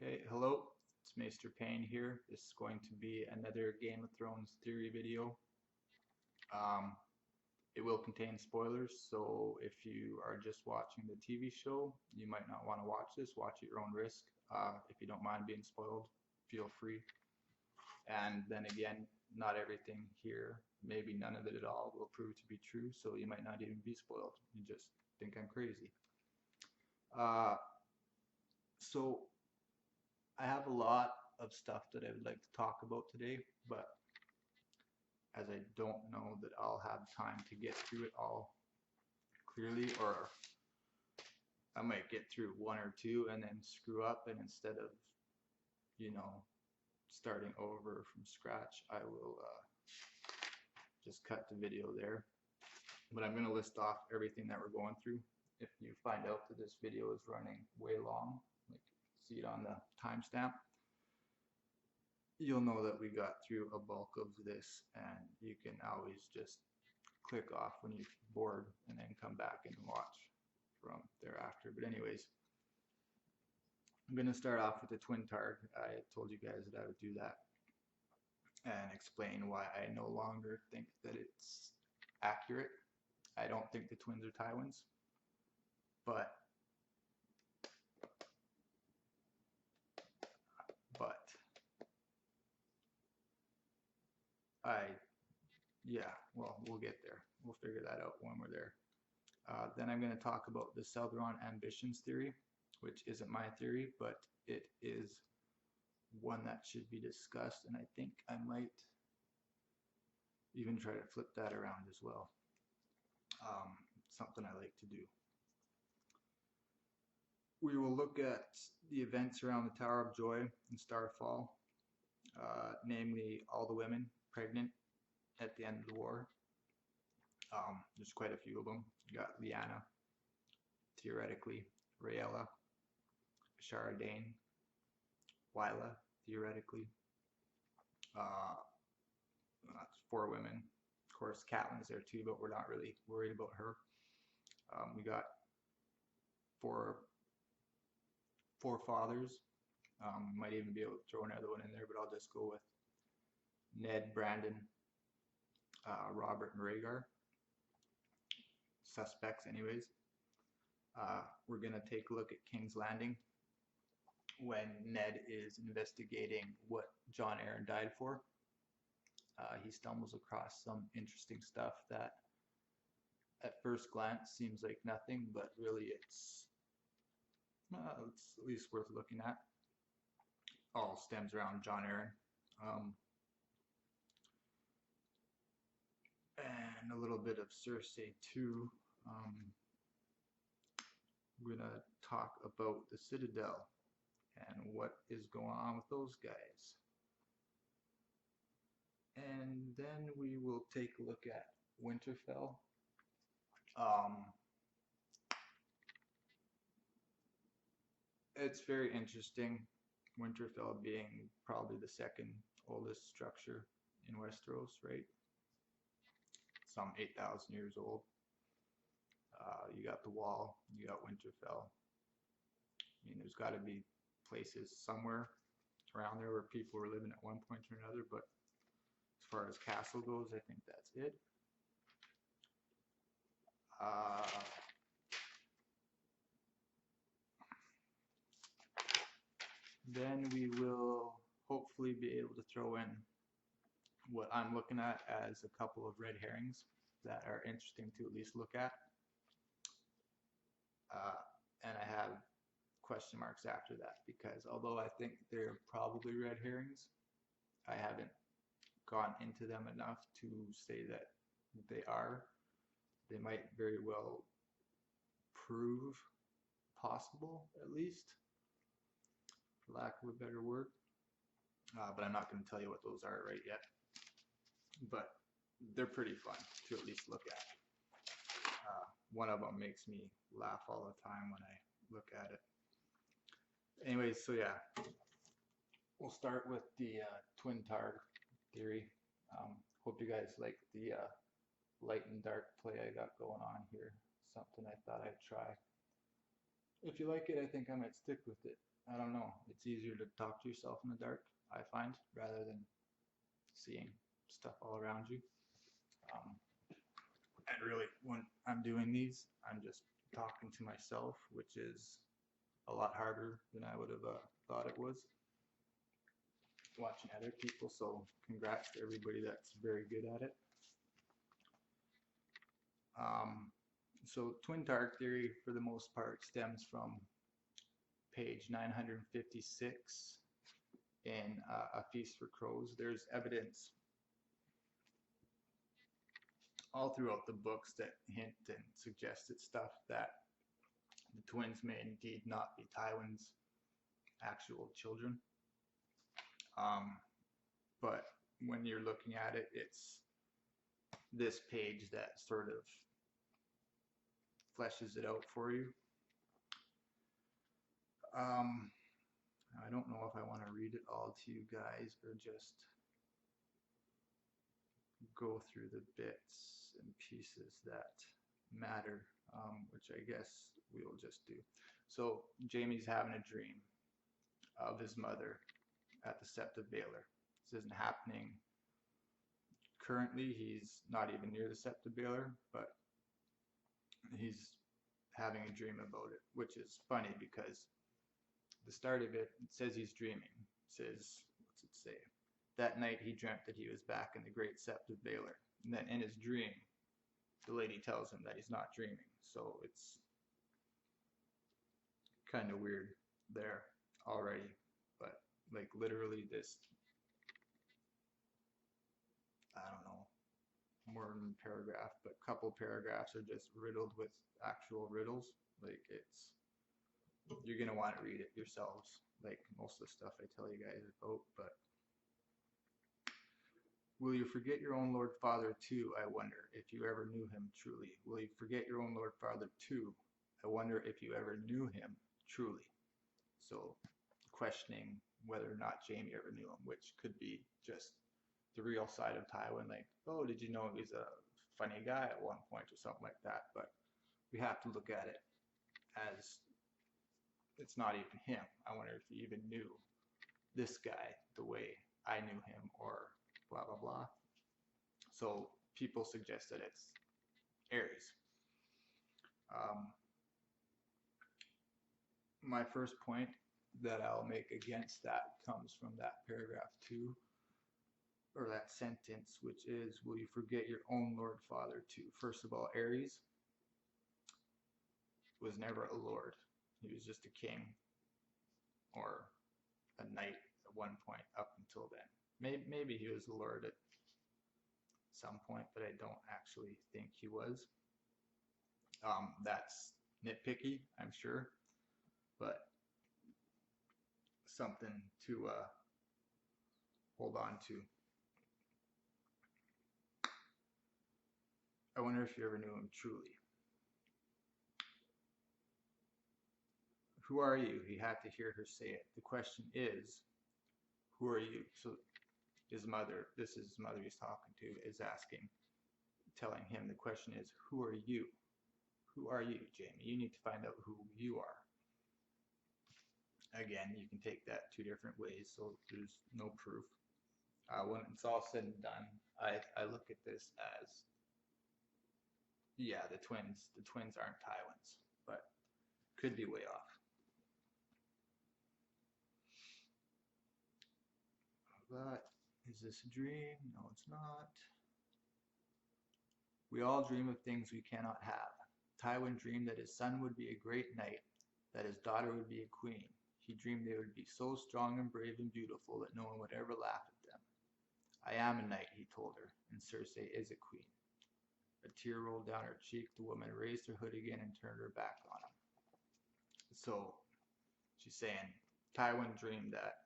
Okay, hello, it's Maester Payne here. This is going to be another Game of Thrones theory video. Um, it will contain spoilers, so if you are just watching the TV show, you might not want to watch this. Watch at your own risk. If you don't mind being spoiled, feel free. And then again, not everything here, maybe none of it at all, will prove to be true, so you might not even be spoiled. You just think I'm crazy. Uh, so I have a lot of stuff that I would like to talk about today, but as I don't know that I'll have time to get through it all clearly, or I might get through one or two and then screw up, and instead of, starting over from scratch, I will just cut the video there. But I'm going to list off everything that we're going through. If you find out that this video is running way long, like see it on the timestamp, you'll know that we got through a bulk of this, and you can always just click off when you're bored and then come back and watch from thereafter. But anyways, I'm going to start off with the twin targ. I told you guys that I would do that and explain why I no longer think that it's accurate. I don't think the twins are Tywins, but well, we'll get there. We'll figure that out when we're there. Then I'm going to talk about the Southron ambitions theory, which isn't my theory, but it is one that should be discussed, and I think I might even try to flip that around as well. Something I like to do. We will look at the events around the Tower of Joy and Starfall, namely all the women pregnant at the end of the war. There's quite a few of them. You got Lyanna, theoretically, Rhaella, Shara Dane, Wylla, theoretically. That's 4 women. Of course, Catelyn's there too, but we're not really worried about her. We got four fathers. Might even be able to throw another one in there, but I'll just go with Ned, Brandon, Robert, and Rhaegar. Suspects anyways. We're going to take a look at King's Landing when Ned is investigating what Jon Arryn died for. He stumbles across some interesting stuff that at first glance seems like nothing, but really it's at least worth looking at. All stems around Jon Arryn. And a little bit of Cersei too. We're going to talk about the Citadel and what is going on with those guys. And then we will take a look at Winterfell. It's very interesting. Winterfell being probably the second oldest structure in Westeros, right? Some 8,000 years old. You got the Wall, you got Winterfell. I mean, there's got to be places somewhere around there where people were living at one point or another, but as far as castle goes, I think that's it. Then we will hopefully be able to throw in what I'm looking at as a couple of red herrings that are interesting to at least look at. And I have question marks after that, because although I think they're probably red herrings, I haven't gone into them enough to say that they are. They might very well prove possible, at least, for lack of a better word. But I'm not going to tell you what those are right yet. But they're pretty fun to at least look at. One of them makes me laugh all the time when I look at it. Anyways, so yeah, we'll start with the twin targ theory. Hope you guys like the light and dark play I got going on here. Something I thought I'd try. If you like it, I think I might stick with it. I don't know. It's easier to talk to yourself in the dark, I find, rather than seeing stuff all around you. Um, and really, when I'm doing these, I'm just talking to myself, which is a lot harder than I would have thought it was watching other people. So congrats to everybody that's very good at it. So twin dark theory, for the most part, stems from page 956 in A Feast for Crows. There's evidence all throughout the books that hint and suggested stuff that the twins may indeed not be Tywin's actual children. But when you're looking at it, it's this page that sort of fleshes it out for you. I don't know if I want to read it all to you guys or just go through the bits and pieces that matter, which I guess we'll just do. So Jaime's having a dream of his mother at the Sept of Baelor. This isn't happening currently. He's not even near the Sept of Baelor, but he's having a dream about it, which is funny because the start of it says he's dreaming. It says, what's it say? That night he dreamt that he was back in the great Sept of Baelor. And then in his dream, the lady tells him that he's not dreaming. So it's kind of weird there already. But like literally this, I don't know, more than a paragraph, but a couple paragraphs are just riddled with actual riddles. Like it's, you're going to want to read it yourselves, like most of the stuff I tell you guys about. But will you forget your own Lord Father too, I wonder, if you ever knew him truly? Will you forget your own Lord Father too? I wonder if you ever knew him truly. So questioning whether or not Jaime ever knew him, which could be just the real side of Tywin, like, oh, did you know he's a funny guy at one point or something like that? But we have to look at it as it's not even him. I wonder if he even knew this guy the way I knew him, or blah, blah, blah. So people suggest that it's Aerys. My first point that I'll make against that comes from that paragraph 2, or that sentence, which is, will you forget your own Lord Father too? First of all, Aerys was never a lord. He was just a king or a knight at one point up until then. Maybe he was a lord at some point, but I don't actually think he was. That's nitpicky, I'm sure, but something to hold on to. I wonder if you ever knew him truly. Who are you? He had to hear her say it. The question is, who are you? So his mother, this is his mother he's talking to, is asking, telling him, the question is, who are you? Who are you, Jaime? You need to find out who you are. Again, you can take that 2 different ways, so there's no proof. When it's all said and done, I look at this as, yeah, the twins aren't Tywins, but could be way off. But is this a dream? No, it's not. We all dream of things we cannot have. Tywin dreamed that his son would be a great knight, that his daughter would be a queen. He dreamed they would be so strong and brave and beautiful that no one would ever laugh at them. I am a knight, he told her, and Cersei is a queen. A tear rolled down her cheek. The woman raised her hood again and turned her back on him. So she's saying Tywin dreamed that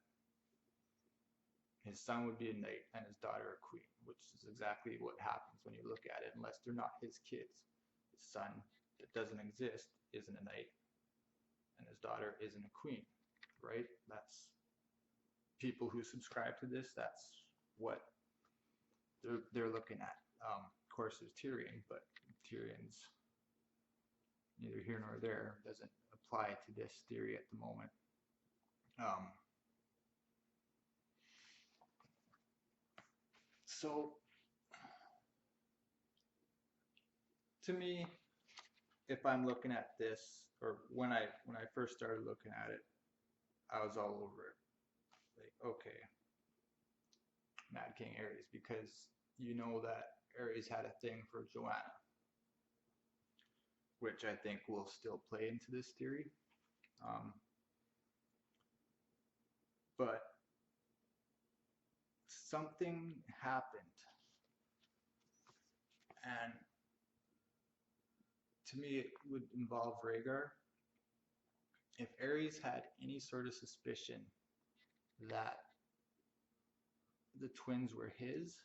his son would be a knight and his daughter a queen, which is exactly what happens when you look at it, unless they're not his kids. His son that doesn't exist isn't a knight, and his daughter isn't a queen, right? That's people who subscribe to this, that's what they're looking at. Of course, there's Tyrion, but Tyrion's neither here nor there, doesn't apply to this theory at the moment. So to me, if I'm looking at this, or when I first started looking at it, I was all over it. Like, okay, Mad King Ares, because you know that Ares had a thing for Joanna, which I think will still play into this theory. But something happened, and to me it would involve Rhaegar. If Ares had any sort of suspicion that the twins were his,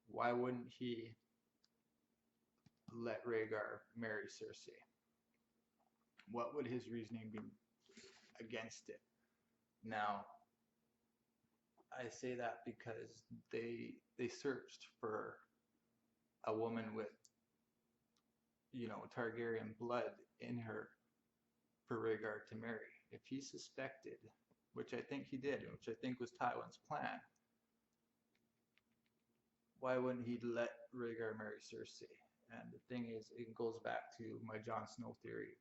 why wouldn't he let Rhaegar marry Cersei? What would his reasoning be against it? Now, I say that because they searched for a woman with, you know, Targaryen blood in her for Rhaegar to marry. If he suspected, which I think he did, which I think was Tywin's plan, why wouldn't he let Rhaegar marry Cersei? And the thing is, it goes back to my Jon Snow theory.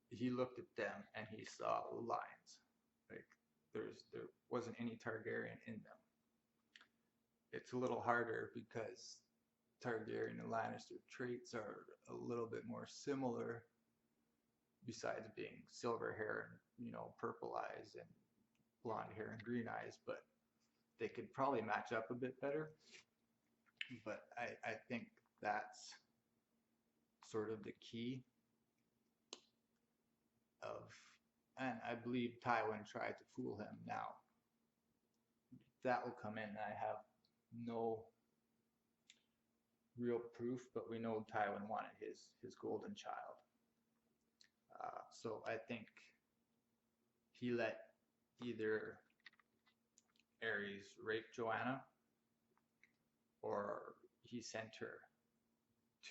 He looked at them and he saw lines. Like there wasn't any Targaryen in them. It's a little harder because Targaryen and Lannister traits are a little bit more similar, besides being silver hair and, you know, purple eyes and blonde hair and green eyes, but they could probably match up a bit better. But I think that's sort of the key of, and I believe Tywin tried to fool him. Now, that will come in, and I have no real proof, but we know Tywin wanted his golden child. So I think he let either Ares rape Joanna, or he sent her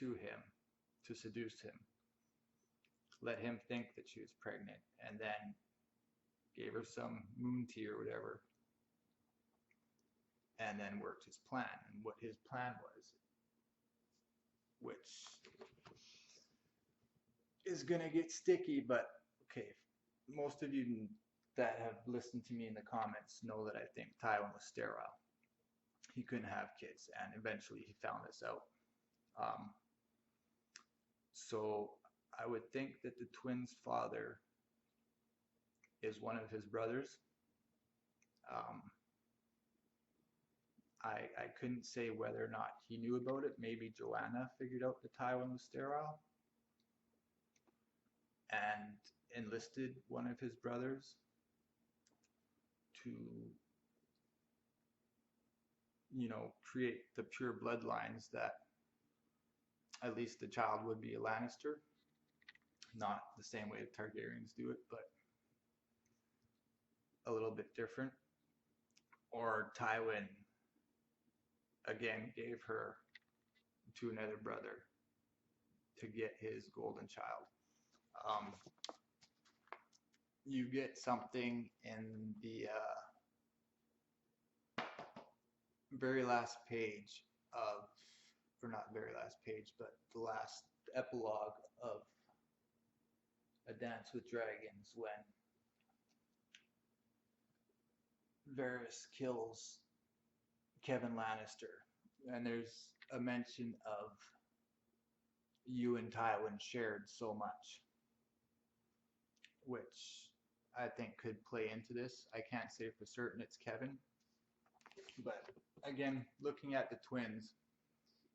to him to seduce him, let him think that she was pregnant, and then gave her some moon tea or whatever, and then worked his plan. And what his plan was, which is going to get sticky, but okay, most of you that have listened to me in the comments know that I think Tywin was sterile. He couldn't have kids, and eventually he found this out. So I would think that the twins' father is one of his brothers. I couldn't say whether or not he knew about it. Maybe Joanna figured out that Tywin was sterile and enlisted one of his brothers to, you know, create the pure bloodlines that at least the child would be a Lannister. Not the same way the Targaryens do it, but a little bit different. Or Tywin again gave her to another brother to get his golden child. You get something in the very last page of, or not very last page, but the last epilogue of A Dance with Dragons, when Varys kills Kevin Lannister, and there's a mention of you and Tywin shared so much, which I think could play into this. I can't say for certain it's Kevin, but again, looking at the twins,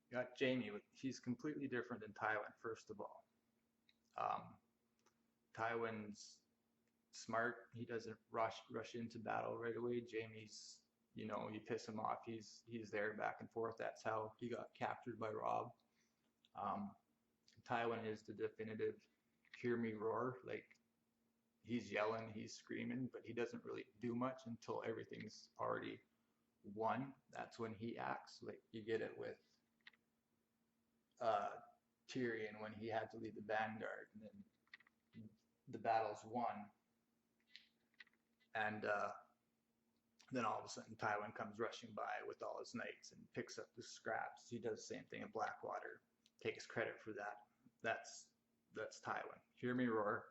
you got Jaime. He's completely different than Tywin, first of all. Tywin's smart. He doesn't rush into battle right away. Jaime's, you know, you piss him off, he's there back and forth. That's how he got captured by Robb. Tywin is the definitive hear me roar. Like, he's yelling, he's screaming, but he doesn't really do much until everything's already won. That's when he acts. Like, you get it with Tyrion when he had to lead the vanguard, and then the battle's won, and Then all of a sudden Tywin comes rushing by with all his knights and picks up the scraps. He does the same thing in Blackwater, takes credit for that. That's Tywin. Hear me roar,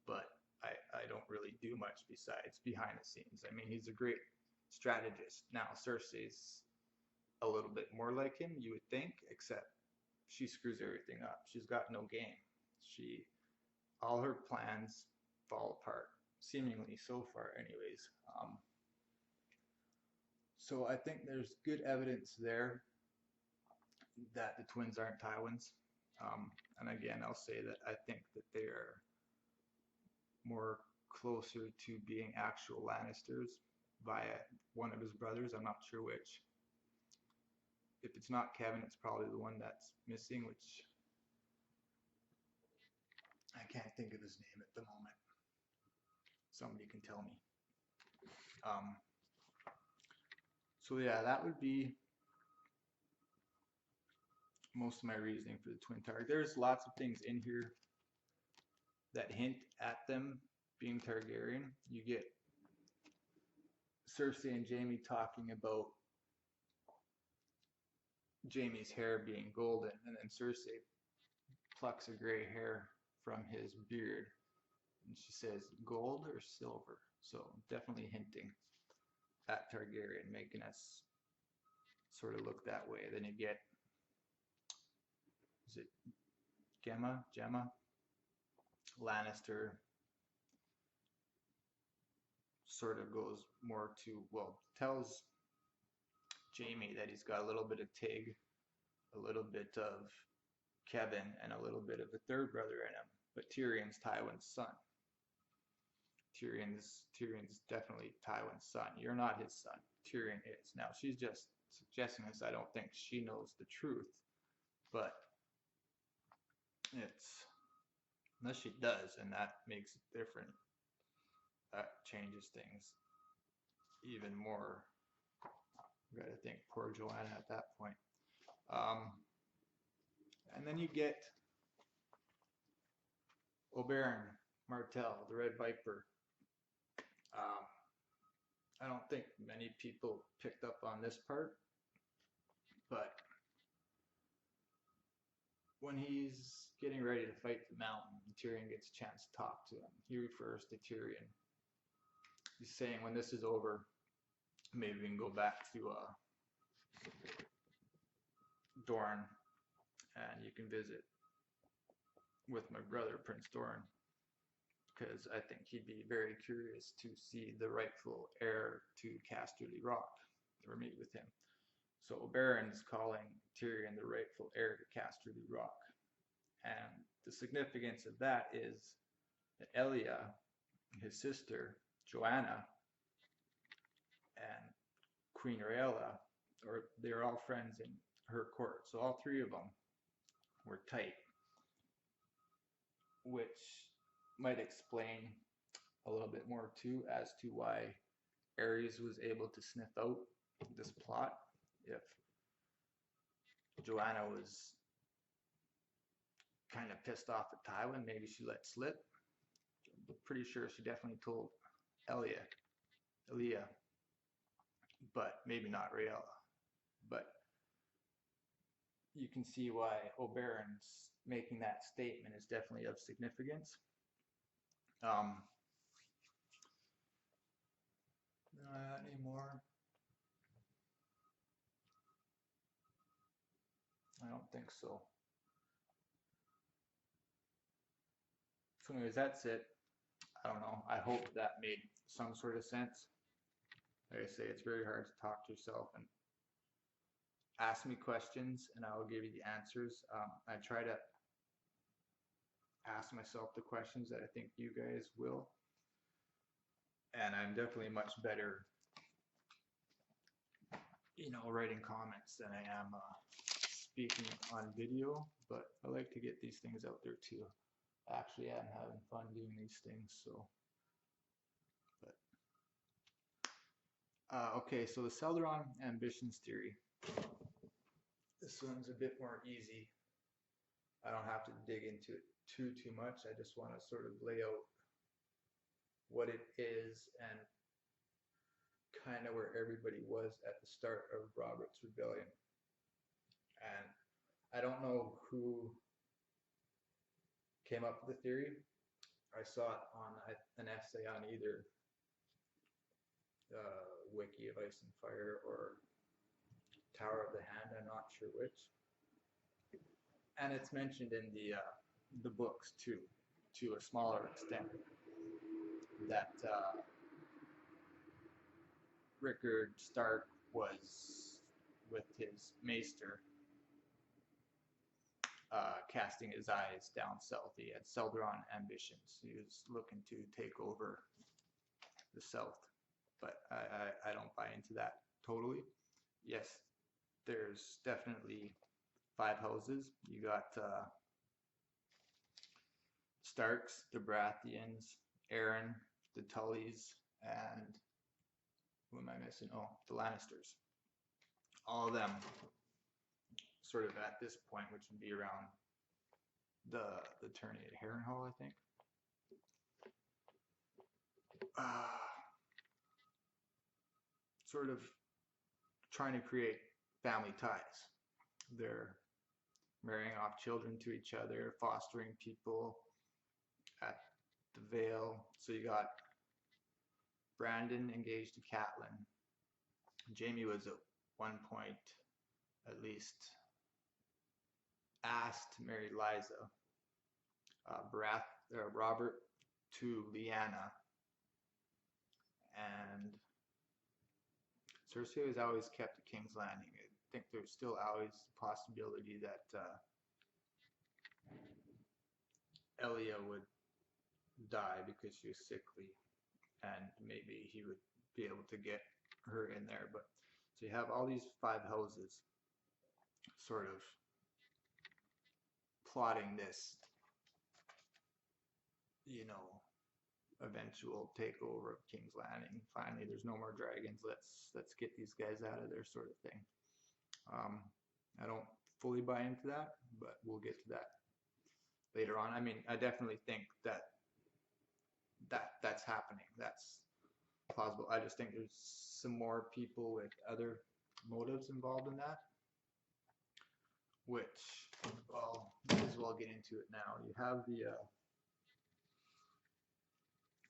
but I don't really do much besides behind the scenes. I mean, he's a great strategist. Now Cersei's a little bit more like him, you would think, except she screws everything up. She's got no game. All her plans fall apart, seemingly so far anyways. So I think there's good evidence there that the twins aren't Tywins. And again, I'll say that I think that they're more closer to being actual Lannisters via one of his brothers. I'm not sure which. If it's not Kevin, it's probably the one that's missing, which I can't think of his name at the moment. Somebody can tell me. So yeah, that would be most of my reasoning for the twin Targaryen. There's lots of things in here that hint at them being Targaryen. You get Cersei and Jaime talking about Jaime's hair being golden, and then Cersei plucks a gray hair from his beard, and she says gold or silver. So definitely hinting at Targaryen, making us sort of look that way. Then you get, is it Gemma Lannister, sort of goes more to, well, tells Jaime that he's got a little bit of Tig, a little bit of Kevin, and a little bit of a third brother in him. But Tyrion's Tywin's son. Tyrion's definitely Tywin's son. You're not his son. Tyrion is. Now, she's just suggesting this. I don't think she knows the truth. But it's, unless she does, and that makes it different, that changes things even more. I've got to think poor Joanna at that point. And then you get Oberyn Martell, the Red Viper. I don't think many people picked up on this part, but when he's getting ready to fight the Mountain, Tyrion gets a chance to talk to him. He refers to Tyrion. He's saying, when this is over, maybe we can go back to Dorne, and you can visit with my brother, Prince Doran, because I think he'd be very curious to see the rightful heir to Casterly Rock, or meet with him. So Oberyn's calling Tyrion the rightful heir to Casterly Rock. And the significance of that is that Elia, his sister, Joanna, and Queen Rhaella, they're all friends in her court. So all three of them were tight, which might explain a little bit more too as to why Aerys was able to sniff out this plot. If Joanna was kind of pissed off at Tywin, maybe she let slip. I'm pretty sure she definitely told Elia, but maybe not Rhaella. But you can see why Oberyn's making that statement is definitely of significance. Not anymore. I don't think so. So anyways, that's it. I don't know. I hope that made some sort of sense. Like I say, it's very hard to talk to yourself and ask me questions and I will give you the answers. I try to ask myself the questions that I think you guys will. And I'm definitely much better, writing comments than I am speaking on video, but I like to get these things out there too. Actually, I'm having fun doing these things, so. Okay, so the Selderon ambitions theory. This one's a bit more easy. I don't have to dig into it too much. I just want to sort of lay out what it is and kind of where everybody was at the start of Robert's Rebellion. And I don't know who came up with the theory. I saw it on an essay on either Wiki of Ice and Fire or Tower of the Hand. I'm not sure which. And it's mentioned in the books too, to a smaller extent, that Rickard Stark was with his maester, casting his eyes down south. He had Selderon ambitions. He was looking to take over the south, but I don't buy into that totally. Yes, there's definitely 5 houses. You got Starks, the Baratheons, Arryn, the Tullys, and who am I missing? Oh, the Lannisters. All of them sort of at this point, which would be around the tourney at Harrenhal, I think. Sort of trying to create family ties. They're marrying off children to each other, fostering people at the Vale. So you got Brandon engaged to Catelyn. Jaime was at one point, at least, asked to marry Lysa. Robert to Lyanna. And Cersei was always kept at King's Landing. I think there's still always the possibility that Elia would die because she was sickly, and maybe he would be able to get her in there. But so you have all these 5 houses sort of plotting this, eventual takeover of King's Landing. Finally, there's no more dragons. Let's get these guys out of there, sort of thing. I don't fully buy into that, but we'll get to that later on. I mean, I definitely think that's happening. That's plausible. I just think there's some more people with other motives involved in that, which, well, might as well get into it now.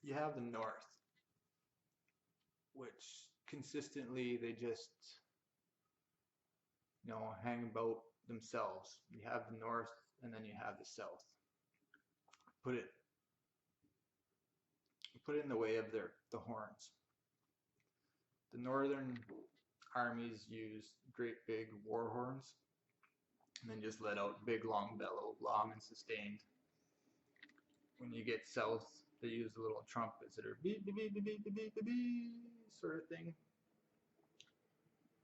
You have the North, which consistently they just hang about themselves. You have the North, and then you have the South. Put it in the way of the horns. The northern armies use great big war horns, and then just let out big long bellow, long and sustained. When you get south, they use the little trumpets that are beep beep beep beep beep beep beep beep sort of thing.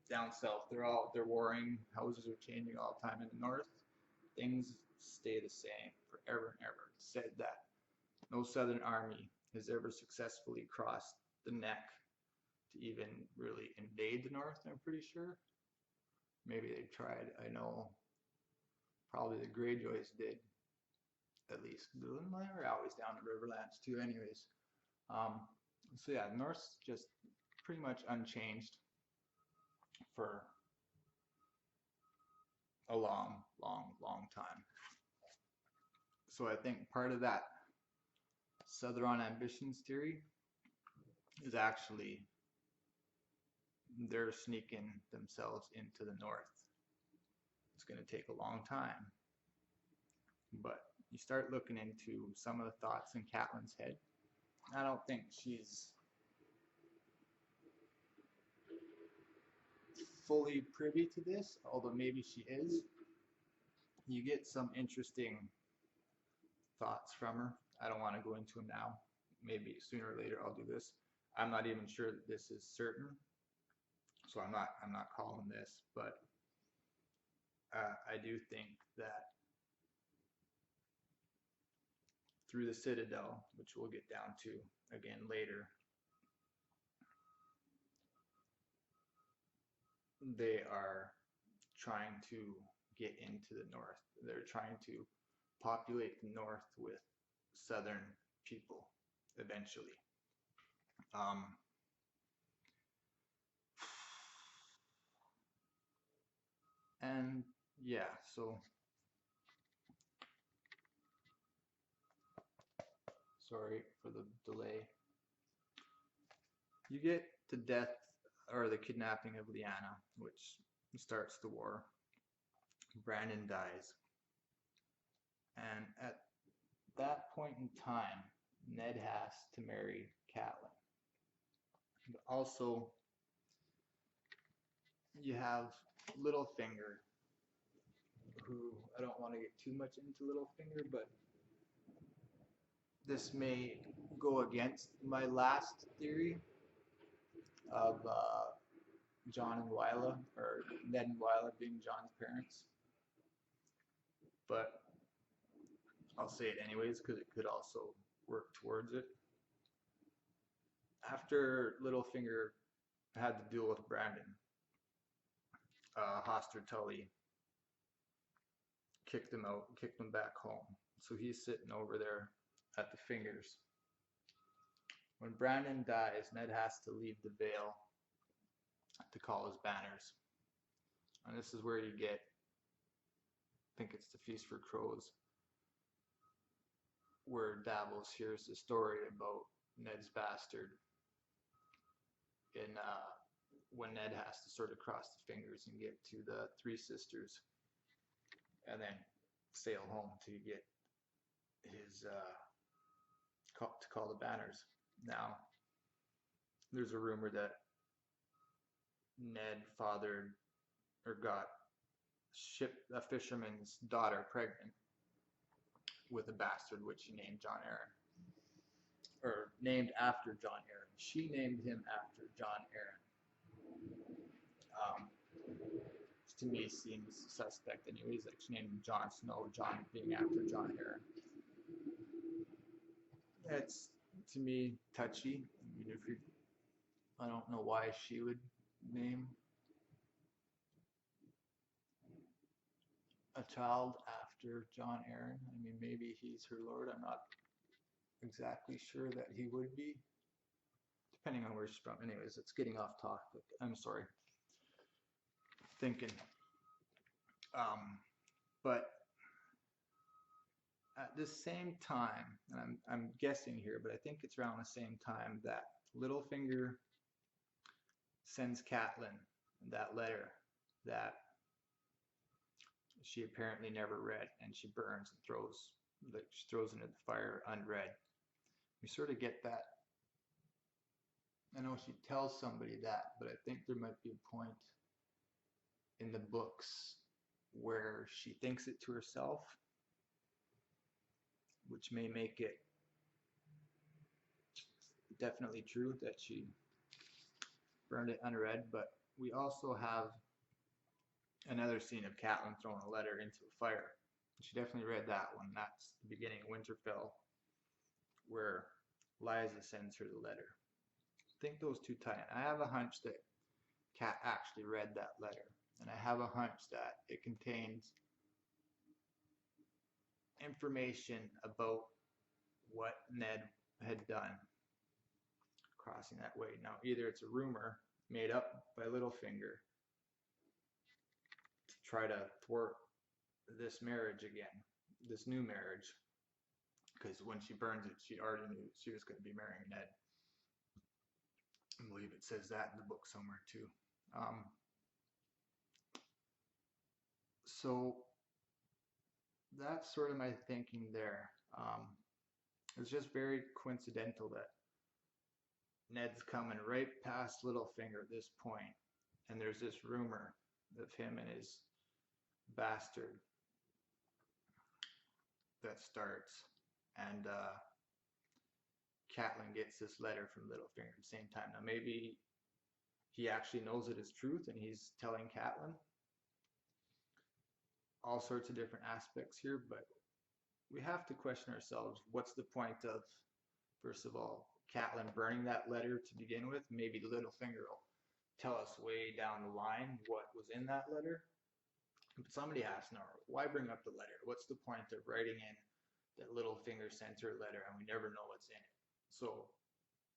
Down south, they're warring. Houses are changing all the time. In the north, things stay the same forever and ever. It's said that no southern army has ever successfully crossed the neck to even really invade the north, I'm pretty sure. Maybe they tried. I know probably the Greyjoys did, at least. They were always down the Riverlands too anyways. So yeah, North's just pretty much unchanged for a long time. So I think part of that Southern ambitions theory is actually they're sneaking themselves into the North. It's going to take a long time. But you start looking into some of the thoughts in Catelyn's head. I don't think she's fully privy to this, although maybe she is. You get some interesting thoughts from her. I don't want to go into them now. Maybe sooner or later I'll do this. I'm not even sure that this is certain, so I'm not calling this, but I do think that through the Citadel, which we'll get down to again later, they are trying to get into the North. They're trying to populate the North with Southern people eventually. And yeah, so sorry for the delay. You get the death or the kidnapping of Lyanna, which starts the war. Brandon dies. And at that point in time, Ned has to marry Catelyn. But also, you have Littlefinger, who I don't want to get too much into Littlefinger, but this may go against my last theory of Jon and Wylla, or Ned and Wylla being Jon's parents. But I'll say it anyways because it could also work towards it. After Littlefinger had to deal with Brandon, Hoster Tully kicked him out, kicked him back home. So he's sitting over there at the Fingers. When Brandon dies, Ned has to leave the Vale to call his banners. And this is where you get, I think it's the Feast for Crows, where Davos hears the story about Ned's bastard in when Ned has to sort of cross the Fingers and get to the Three Sisters and then sail home to get his to call the banners. Now, there's a rumor that Ned fathered or got a fisherman's daughter pregnant with a bastard, which he named Jon Arryn, or named after Jon Arryn. She named him after Jon Arryn. To me seems suspect anyways, like she named him Jon Snow, Jon being after Jon Arryn. It's, to me, touchy. I mean, I don't know why she would name a child after Jon Arryn. I mean, maybe he's her lord. I'm not exactly sure that he would be, depending on where she's from. Anyways, it's getting off topic. I'm sorry. Thinking. But at the same time, and I'm guessing here, but I think it's around the same time that Littlefinger sends Catelyn that letter that she apparently never read, and she burns and throws into the fire unread. We sort of get that. I know she tells somebody that, but I think there might be a point in the books where she thinks it to herself, which may make it definitely true that she burned it unread. But we also have another scene of Catelyn throwing a letter into a fire. She definitely read that one. That's the beginning of Winterfell, where Lysa sends her the letter. I think those two tie in. I have a hunch that Cat actually read that letter, and I have a hunch that it contains information about what Ned had done crossing that way. Now, either it's a rumor made up by Littlefinger to try to thwart this marriage again, this new marriage, because when she burns it, she already knew she was going to be marrying Ned. I believe it says that in the book somewhere too. So that's sort of my thinking there. It's just very coincidental that Ned's coming right past Littlefinger at this point, and there's this rumor of him and his bastard that starts, and Catelyn gets this letter from Littlefinger at the same time. Now maybe he actually knows it is truth and he's telling Catelyn all sorts of different aspects here, but we have to question ourselves, what's the point of, first of all, Catelyn burning that letter to begin with? Maybe Littlefinger will tell us way down the line what was in that letter. But somebody has to know, why bring up the letter? What's the point of writing in that Littlefinger sent her a letter and we never know what's in it? So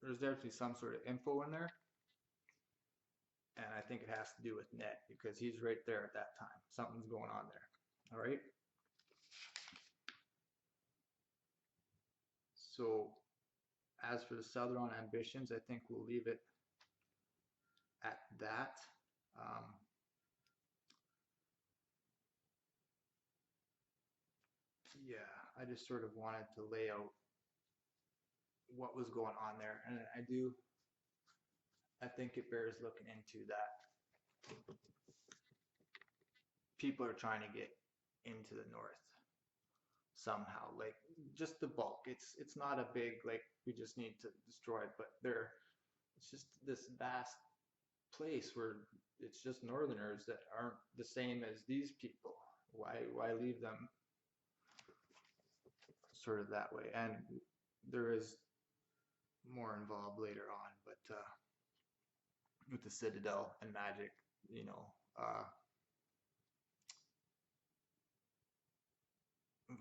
there's definitely some sort of info in there. And I think it has to do with Ned because he's right there at that time. Something's going on there. All right. So as for the Southron ambitions, I think we'll leave it at that. Yeah, I just sort of wanted to lay out what was going on there, and I think it bears looking into that. People are trying to get into the north somehow, like just the bulk. It's not a big like we just need to destroy it, but it's just this vast place where it's just northerners that aren't the same as these people. Why leave them sort of that way? And there is more involved later on, but with the Citadel and magic, you know,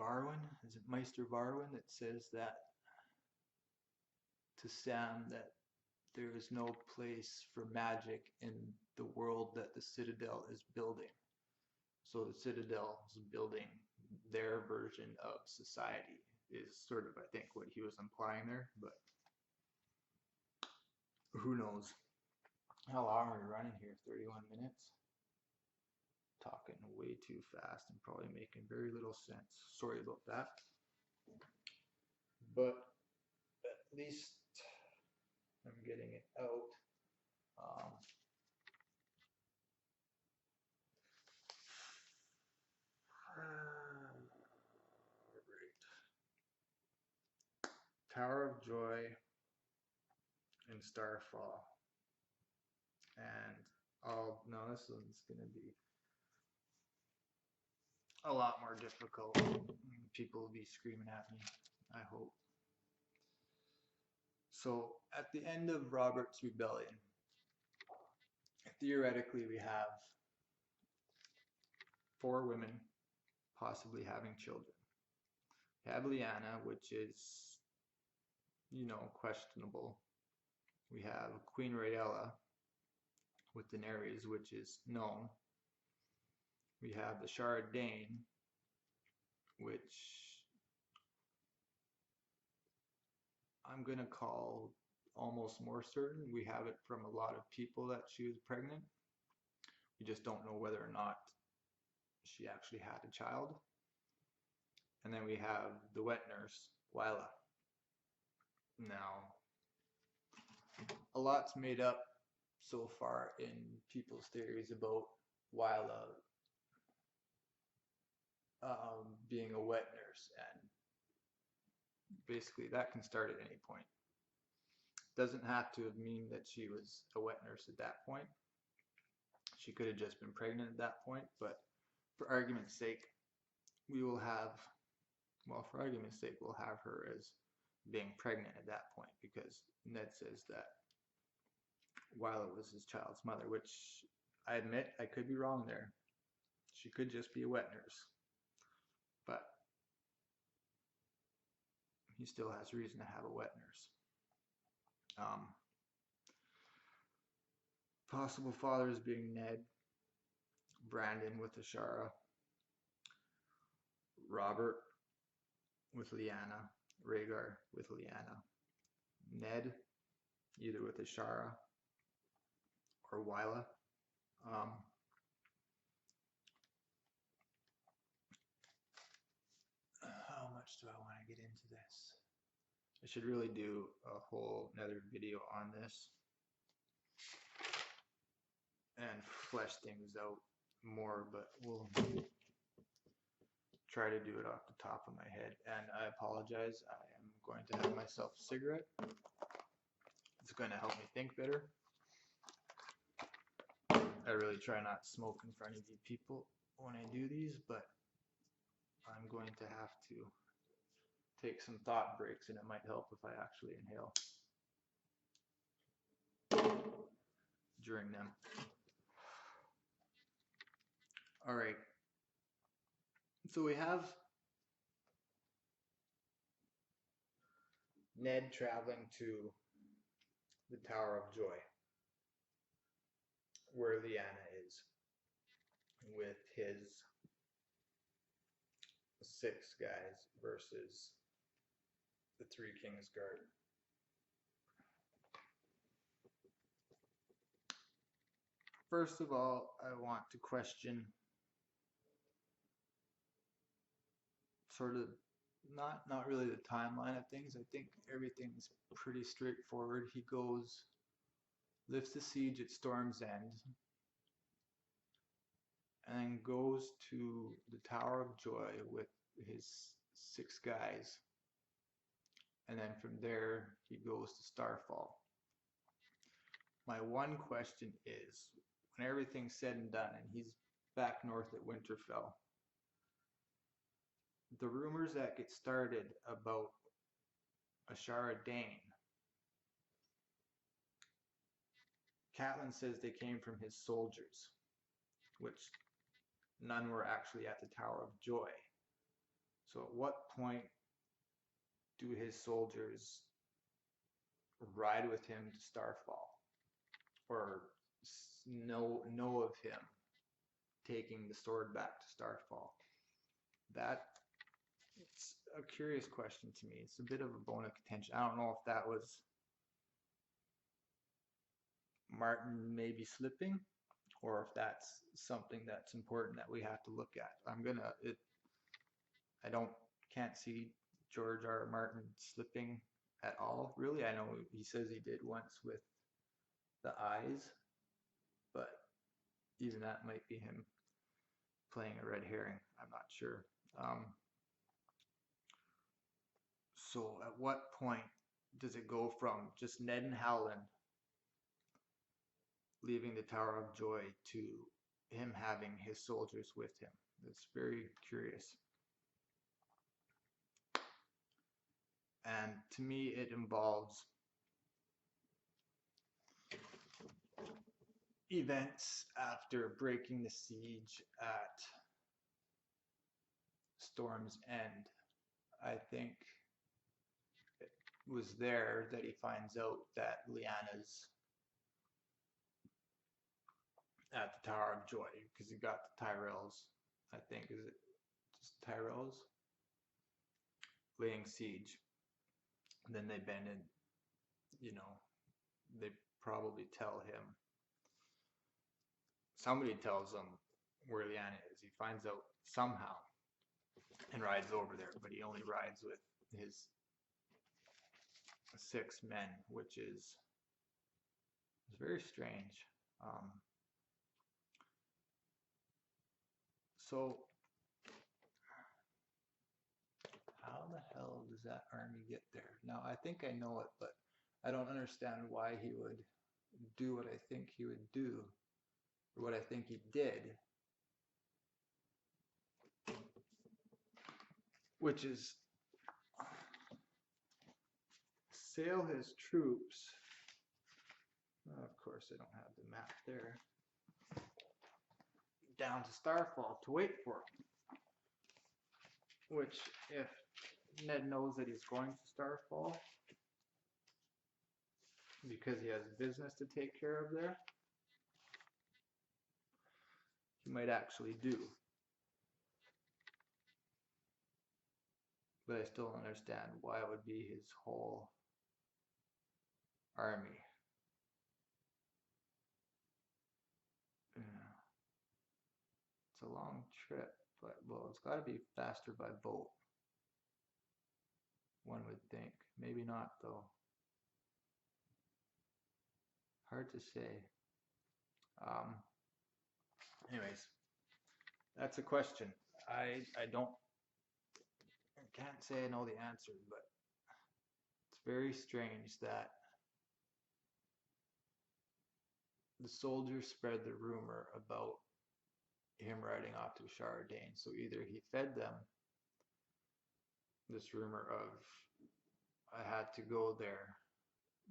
Varwin, is it Meister Varwin that says that to Sam that there is no place for magic in the world that the Citadel is building. So the Citadel is building their version of society is sort of, I think, what he was implying there, but who knows? How long are we running here? 31 minutes? Talking way too fast and probably making very little sense. Sorry about that. But at least I'm getting it out. All right. Tower of Joy and Starfall. And no, this one's going to be a lot more difficult. People will be screaming at me, I hope. So at the end of Robert's Rebellion, theoretically we have 4 women possibly having children. We have Lyanna, which is, you know, questionable. We have Queen Rhaella with Daenerys, which is known. We have the Shara Dane, which I'm going to call almost more certain. We have it from a lot of people that she was pregnant. We just don't know whether or not she actually had a child. And then we have the wet nurse, Wylla. Now, a lot's made up so far in people's theories about Wylla being a wet nurse, and basically that can start at any point. Doesn't have to mean that she was a wet nurse at that point. She could have just been pregnant at that point, but for argument's sake, we'll have her as being pregnant at that point, because Ned says that Wylla was his child's mother, which I admit I could be wrong there. She could just be a wet nurse, but he still has reason to have a wet nurse. Possible fathers being Ned, Brandon with Ashara, Robert with Lyanna, Rhaegar with Lyanna, Ned either with Ashara or Wylla. How much do I want to get into this? I should really do a whole another video on this and flesh things out more, but we'll try to do it off the top of my head. And I apologize, I am going to have myself a cigarette. It's going to help me think better. I really try not to smoke in front of you people when I do these, but I'm going to have to take some thought breaks, and it might help if I actually inhale during them. All right. So we have Ned traveling to the Tower of Joy. where Lyanna is with his 6 guys versus the 3 Kingsguard. First of all, I want to question sort of not really the timeline of things. I think everything's pretty straightforward. He goes, lifts the siege at Storm's End, and then goes to the Tower of Joy with his 6 guys. And then from there, he goes to Starfall. My one question is, when everything's said and done and he's back north at Winterfell, the rumors that get started about Ashara Dane, Catelyn says they came from his soldiers, which none were actually at the Tower of Joy. So at what point do his soldiers ride with him to Starfall, or know of him taking the sword back to Starfall? It's a curious question to me. It's a bit of a bone of contention. I don't know if that was Martin maybe slipping, or if that's something that's important that we have to look at. Can't see George R. R. Martin slipping at all, really. I know he says he did once with the eyes, but even that might be him playing a red herring. I'm not sure. So at what point does it go from just Ned and Howland leaving the Tower of Joy to him having his soldiers with him? It's very curious. And to me, it involves events after breaking the siege at Storm's End. I think it was there that he finds out that Lyanna's at the Tower of Joy, because he got the Tyrells, I think, is it just Tyrells, laying siege. And then they bend in, they probably tell him, somebody tells him where Lyanna is. He finds out somehow and rides over there, but he only rides with his 6 men, which is very strange. So how the hell does that army get there? Now, I think I know it, but I don't understand why he would do what I think he would do, or what I think he did, which is sail his troops. Of course, I don't have the map there. Down to Starfall to wait for him. Which, if Ned knows that he's going to Starfall because he has business to take care of there, he might actually do. But I still don't understand why it would be his whole army. Yeah. It's a long trip, but well, it's got to be faster by boat, one would think. Maybe not, though. Hard to say. Anyways, that's a question. I can't say I know the answer, but it's very strange that the soldiers spread the rumor about him riding off to Ashara Dane. So either he fed them this rumor of, I had to go there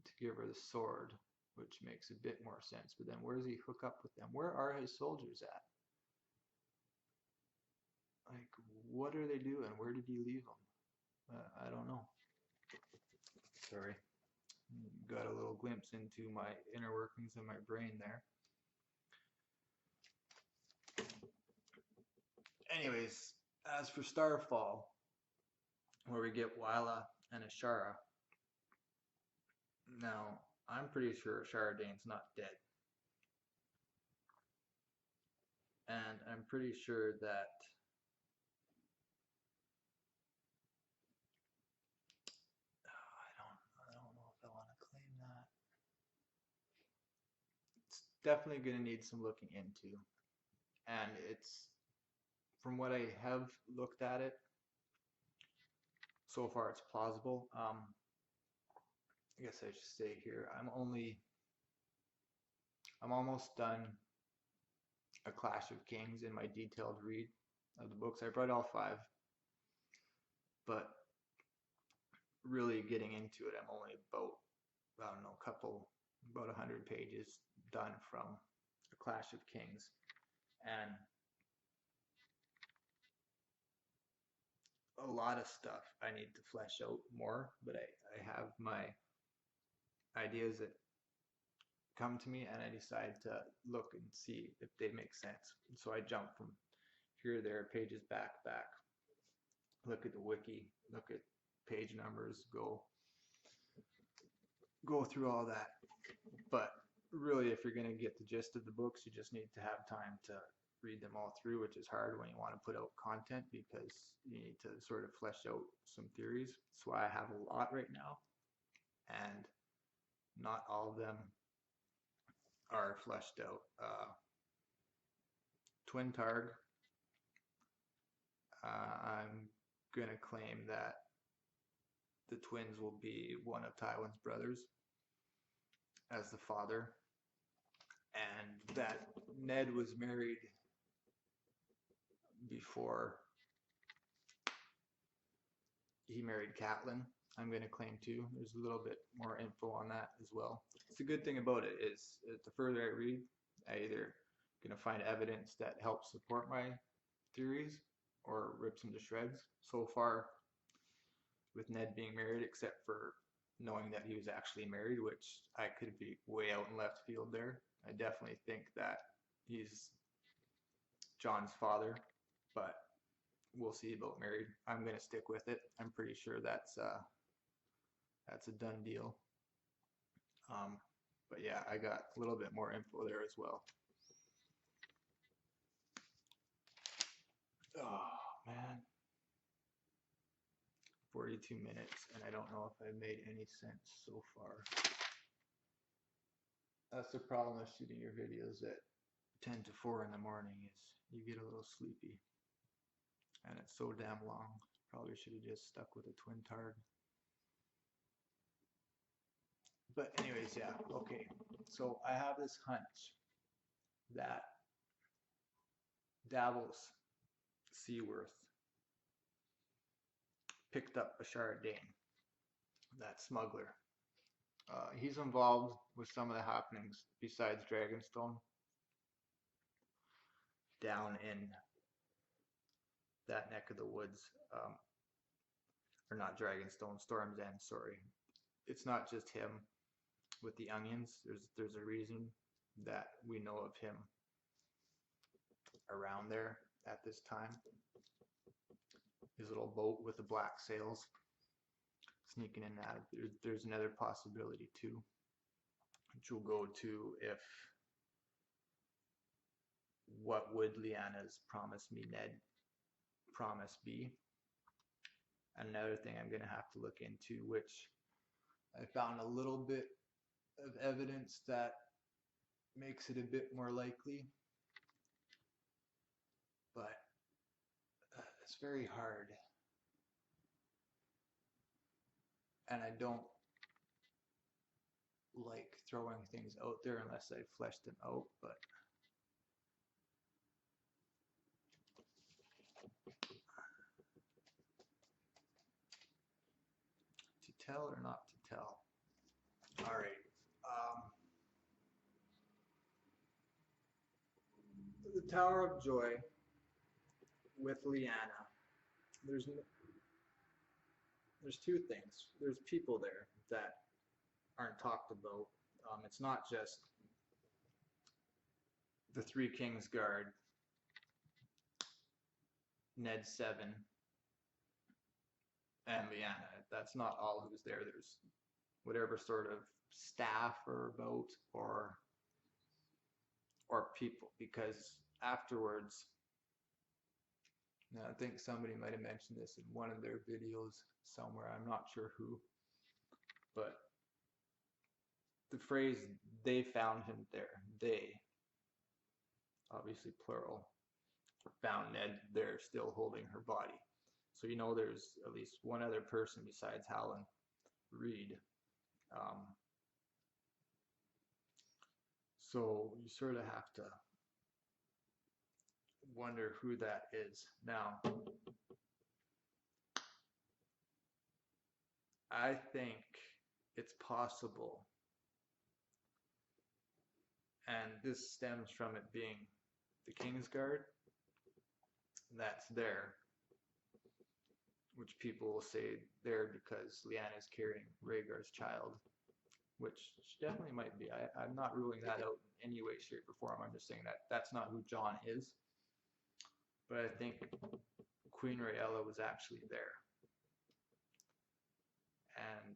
to give her the sword, which makes a bit more sense. But then where does he hook up with them? Where are his soldiers at? Like, what are they doing? Where did he leave them? I don't know. Sorry. Got a little glimpse into my inner workings of my brain there. anyways, as for Starfall, where we get Wyla and Ashara, now I'm pretty sure Ashara Dane's not dead. And I'm pretty sure that I don't know if I want to claim that. It's definitely going to need some looking into. And it's, from what I have looked at it, so far it's plausible. I guess I should say here, I'm almost done A Clash of Kings in my detailed read of the books. I've read all 5, but really getting into it, I'm only about, I don't know, about 100 pages done from A Clash of Kings. And a lot of stuff I need to flesh out more, but I have my ideas that come to me, and I decide to look and see if they make sense. So I jump from here, there, pages back, look at the wiki, look at page numbers, go through all that. But really, if you're going to get the gist of the books, you just need to have time to read them all through, which is hard when you want to put out content because you need to sort of flesh out some theories. That's why I have a lot right now, and not all of them are fleshed out. Twin Targ, I'm going to claim that the twins will be one of Tywin's brothers as the father, and that Ned was married before he married Catelyn. I'm going to claim too. There's a little bit more info on that as well. It's a good thing about it is the further I read, I either going to find evidence that helps support my theories or rips them to shreds. So far, with Ned being married, except for knowing that he was actually married, which I could be way out in left field there. I definitely think that he's Jon's father, but we'll see about married. I'm going to stick with it. I'm pretty sure that's a done deal. But yeah, I got a little bit more info there as well. Oh man, 42 minutes, and I don't know if I made any sense so far. That's the problem with shooting your videos at 10 to 4 in the morning, is you get a little sleepy, and it's so damn long. Probably should have just stuck with a Twin Targ. But anyways, yeah, okay. So I have this hunch that Davos Seaworth picked up Ashara Dane, that smuggler. He's involved with some of the happenings besides Dragonstone down in that neck of the woods. Or not Dragonstone, Storm's End, sorry. It's not just him with the onions. There's a reason that we know of him around there at this time. His little boat with the black sails sneaking in and out. There's another possibility too, which we'll go to if what would Lyanna's promise me Ned promise be. Another thing I'm going to have to look into, which I found a little bit of evidence that makes it a bit more likely, but it's very hard, and I don't like throwing things out there unless I flesh them out. But to tell or not to tell? All right. The Tower of Joy with Lyanna. There's two things. There's people there that aren't talked about. It's not just the Three Kings Guard Ned 7, and Lyanna. That's not all who's there. There's whatever sort of staff or boat or people, because afterwards, now I think somebody might have mentioned this in one of their videos somewhere. I'm not sure who, but the phrase "they found him there," they, obviously plural, found Ned there still holding her body. So you know there's at least one other person besides Howland Reed. So you sort of have to wonder who that is. Now, I think it's possible, and this stems from it being the Kingsguard that's there, which people will say there because Lyanna is carrying Rhaegar's child, which she definitely might be. I'm not ruling that out in any way, shape, or form. I'm just saying that that's not who Jon is. But I think Queen Rhaella was actually there. And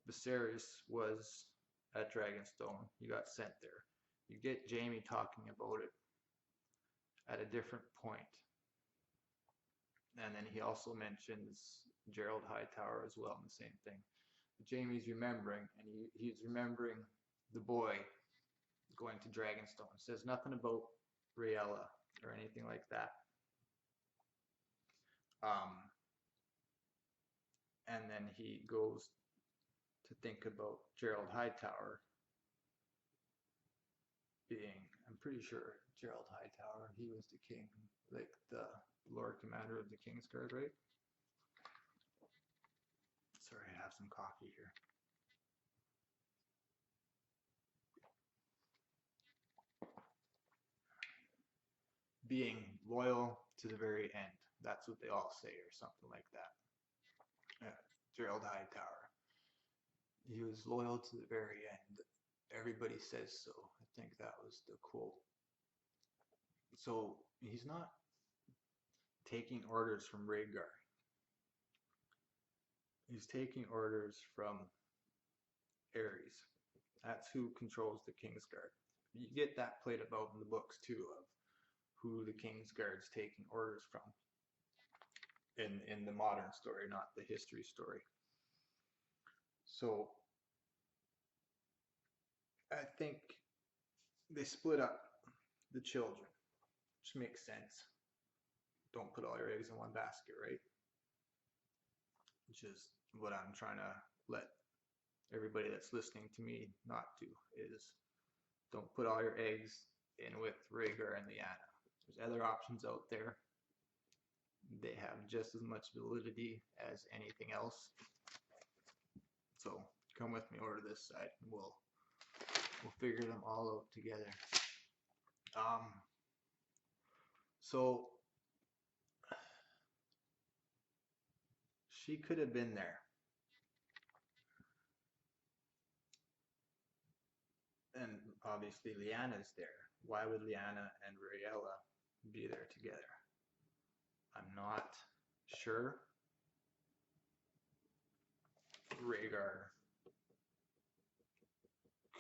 Viserys was at Dragonstone. He got sent there. You get Jaime talking about it at a different point. And then he also mentions Gerald Hightower as well in the same thing. Jaime's remembering, and he's remembering the boy going to Dragonstone. It says nothing about Rhaella or anything like that. And then he goes to think about Gerald Hightower being, I'm pretty sure Gerald Hightower, he was the king, like the Lord Commander of the Kingsguard, right? Sorry, I have some coffee here. Being loyal to the very end. That's what they all say, or something like that. Gerald Hightower. He was loyal to the very end. Everybody says so. I think that was the quote. So he's not taking orders from Rhaegar. He's taking orders from Aerys. That's who controls the Kingsguard. You get that played about in the books too, of who the Kingsguard's taking orders from in the modern story, not the history story. So I think they split up the children, which makes sense. Don't put all your eggs in one basket, right? Which is what I'm trying to let everybody that's listening to me not do, is don't put all your eggs in with Rhaegar and Lyanna. There's other options out there. They have just as much validity as anything else. So come with me over to this side and we'll figure them all out together. So she could have been there. And obviously Lyanna's there. Why would Lyanna and Rhaella be there together? I'm not sure. Rhaegar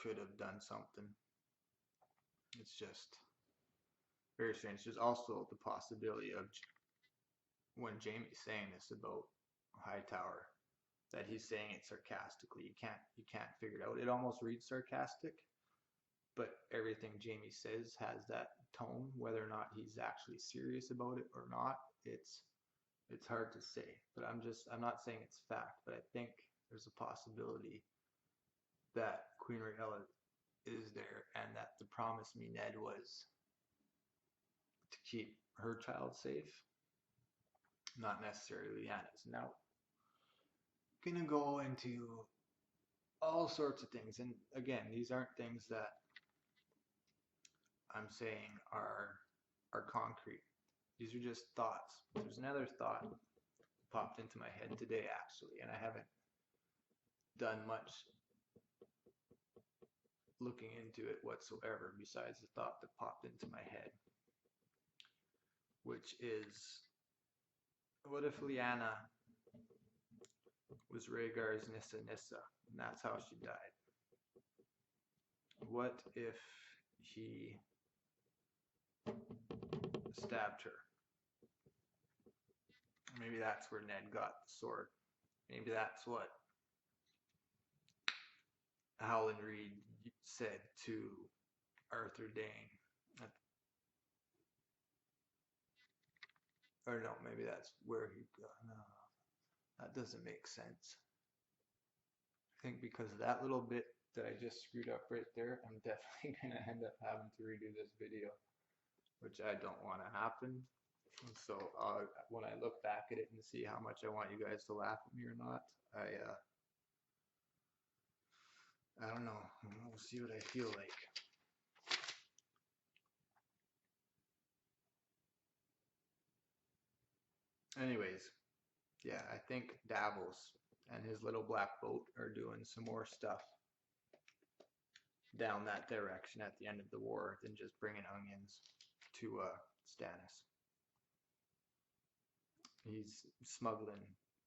could have done something. It's just very strange. There's also the possibility of, when Jaime's saying this about Hightower, that he's saying it sarcastically. You can't figure it out. It almost reads sarcastic, but everything Jaime says has that tone. Whether or not he's actually serious about it or not, it's hard to say. But I'm not saying it's fact, but I think there's a possibility that Queen Rhaella is there, and that the promise me Ned was to keep her child safe, not necessarily Lyanna's. Now, gonna go into all sorts of things, and again, these aren't things that I'm saying are concrete. These are just thoughts. There's another thought that popped into my head today, actually, and I haven't done much looking into it whatsoever besides the thought that popped into my head. which is, what if Lyanna was Rhaegar's Nissa Nissa, and that's how she died? What if he stabbed her? Maybe that's where Ned got the sword. Maybe that's what Howland Reed said to Arthur Dayne. Or no, maybe that's where he got. No, that doesn't make sense. I think because of that little bit that I just screwed up right there, I'm definitely going to end up having to redo this video, which I don't want to happen. So when I look back at it and see how much I want you guys to laugh at me or not, I don't know. We'll see what I feel like. Anyways, yeah, I think Davos and his little black boat are doing some more stuff down that direction at the end of the war than just bringing onions to Stannis. He's smuggling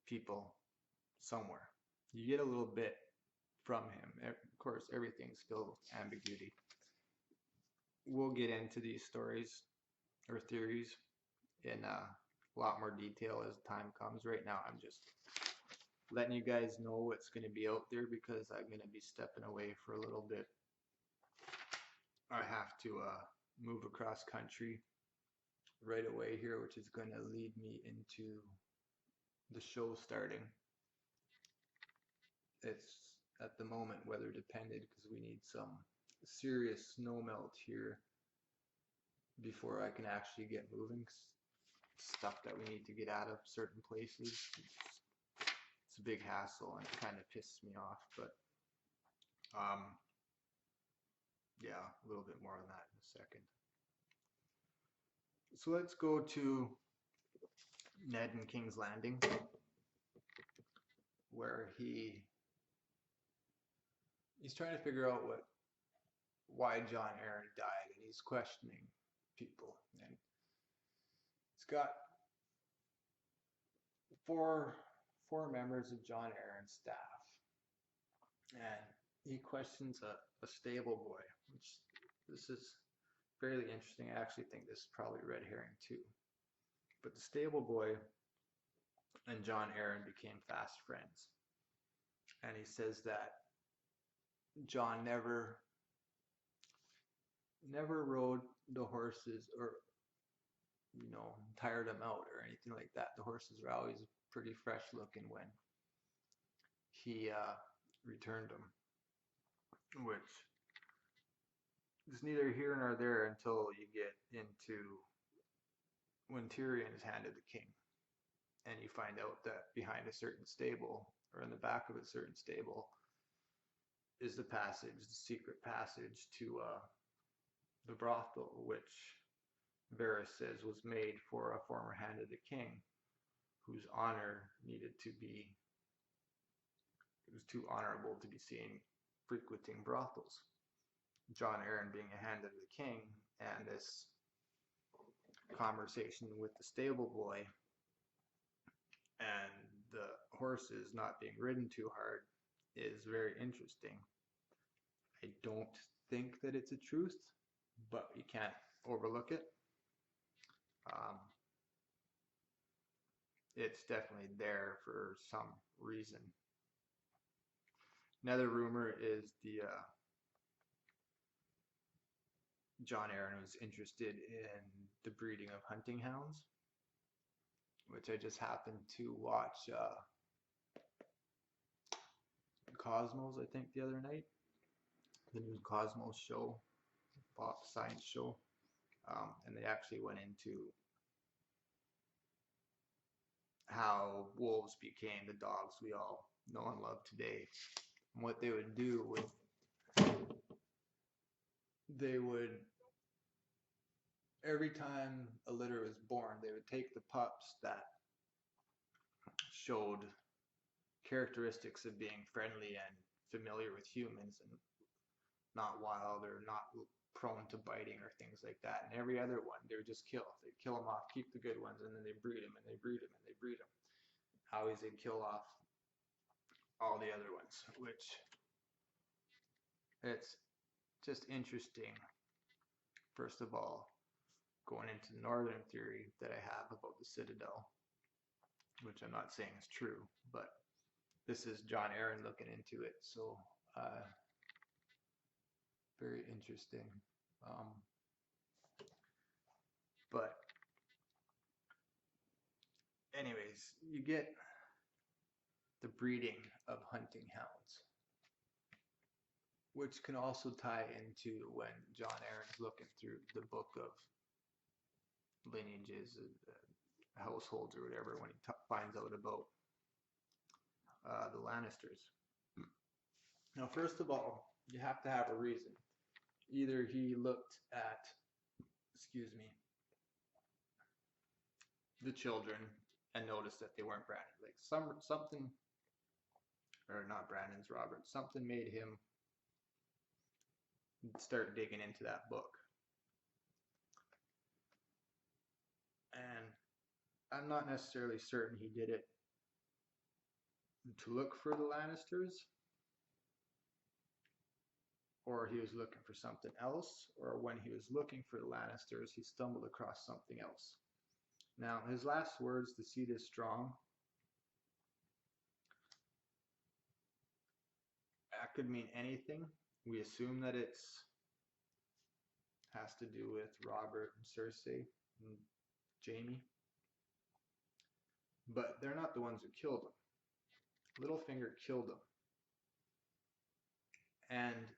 people somewhere. You get a little bit from him. Of course, everything's still ambiguity. We'll get into these stories or theories in a lot more detail as time comes. Right now, I'm just letting you guys know what's going to be out there because I'm going to be stepping away for a little bit. I have to move across country right away here, which is going to lead me into the show starting. It's at the moment weather dependent because we need some serious snow melt here before I can actually get moving. Stuff that we need to get out of certain places. It's a big hassle and it kind of pisses me off, but yeah, a little bit more on that in a second. So let's go to Ned and King's Landing, where he's trying to figure out why Jon Arryn died, and he's questioning people. And he's got four members of Jon Arryn's staff, and he questions a stable boy, which this is fairly interesting. I actually think this is probably red herring too. But the stable boy and Jon Arryn became fast friends. And he says that Jon never rode the horses or, tired them out or anything like that. The horses were always pretty fresh looking when he returned them, which is neither here nor there until you get into when Tyrion is handed the king, and you find out that behind a certain stable, or in the back of a certain stable, is the secret passage to the brothel, which Varys says was made for a former hand of the king, whose honor needed to be, it was too honorable to be seen frequenting brothels. Jon Arryn being a hand of the king, and this conversation with the stable boy and the horses not being ridden too hard is very interesting. I don't think that it's a truth, but you can't overlook it. It's definitely there for some reason. Another rumor is Jon Arryn was interested in the breeding of hunting hounds, which I just happened to watch Cosmos, I think, the other night. The new Cosmos show, pop science show, and they actually went into how wolves became the dogs we all know and love today. And what they would do every time a litter was born, they would take the pups that showed characteristics of being friendly and familiar with humans and not wild or not prone to biting or things like that. And every other one, they would just kill. They'd kill them off, keep the good ones, and then they breed them and they breed them and they breed them. Always they'd kill off all the other ones, which it's just interesting. First of all, going into the northern theory that I have about the Citadel, which I'm not saying is true, but this is John Aaron looking into it, so very interesting. But anyways, you get the breeding of hunting hounds, which can also tie into when John Aaron's looking through the book of lineages, households or whatever, when he finds out about the Lannisters. Now, first of all, you have to have a reason. Either he looked at, excuse me, the children and noticed that they weren't Brandon. Like something, or not Brandon's, Robert, something made him start digging into that book. And I'm not necessarily certain he did it to look for the Lannisters, or he was looking for something else, or when he was looking for the Lannisters, he stumbled across something else. Now, his last words, "the seed is strong," that could mean anything. We assume that it's has to do with Robert and Cersei and Jaime, but they're not the ones who killed him. Littlefinger killed him. And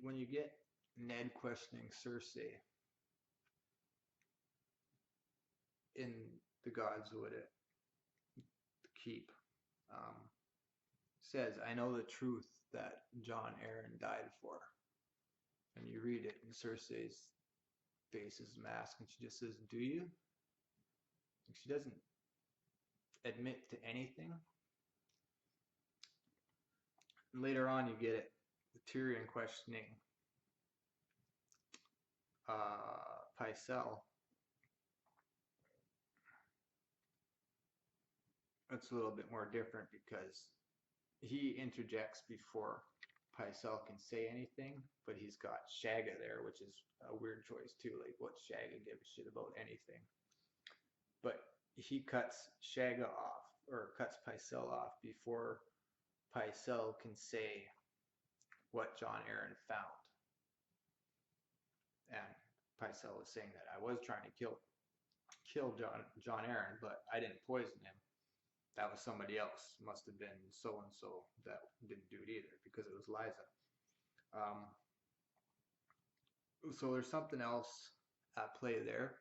when you get Ned questioning Cersei in the Godswood at the Keep, says, "I know the truth that John Aaron died for." And you read it, and Cersei's face is masked, and she just says, "Do you?" And she doesn't admit to anything. And later on, you get it, Tyrion questioning Pycelle. It's a little bit more different because he interjects before Pycelle can say anything, but he's got Shagga there, which is a weird choice too. Like, what's Shagga give a shit about anything? But he cuts Shagga off, or cuts Pycelle off before Pycelle can say what John Aaron found. And Pycelle is saying that I was trying to kill John Aaron, but I didn't poison him. That was somebody else. Must have been so and so that didn't do it either, because it was Lysa. So there's something else at play there.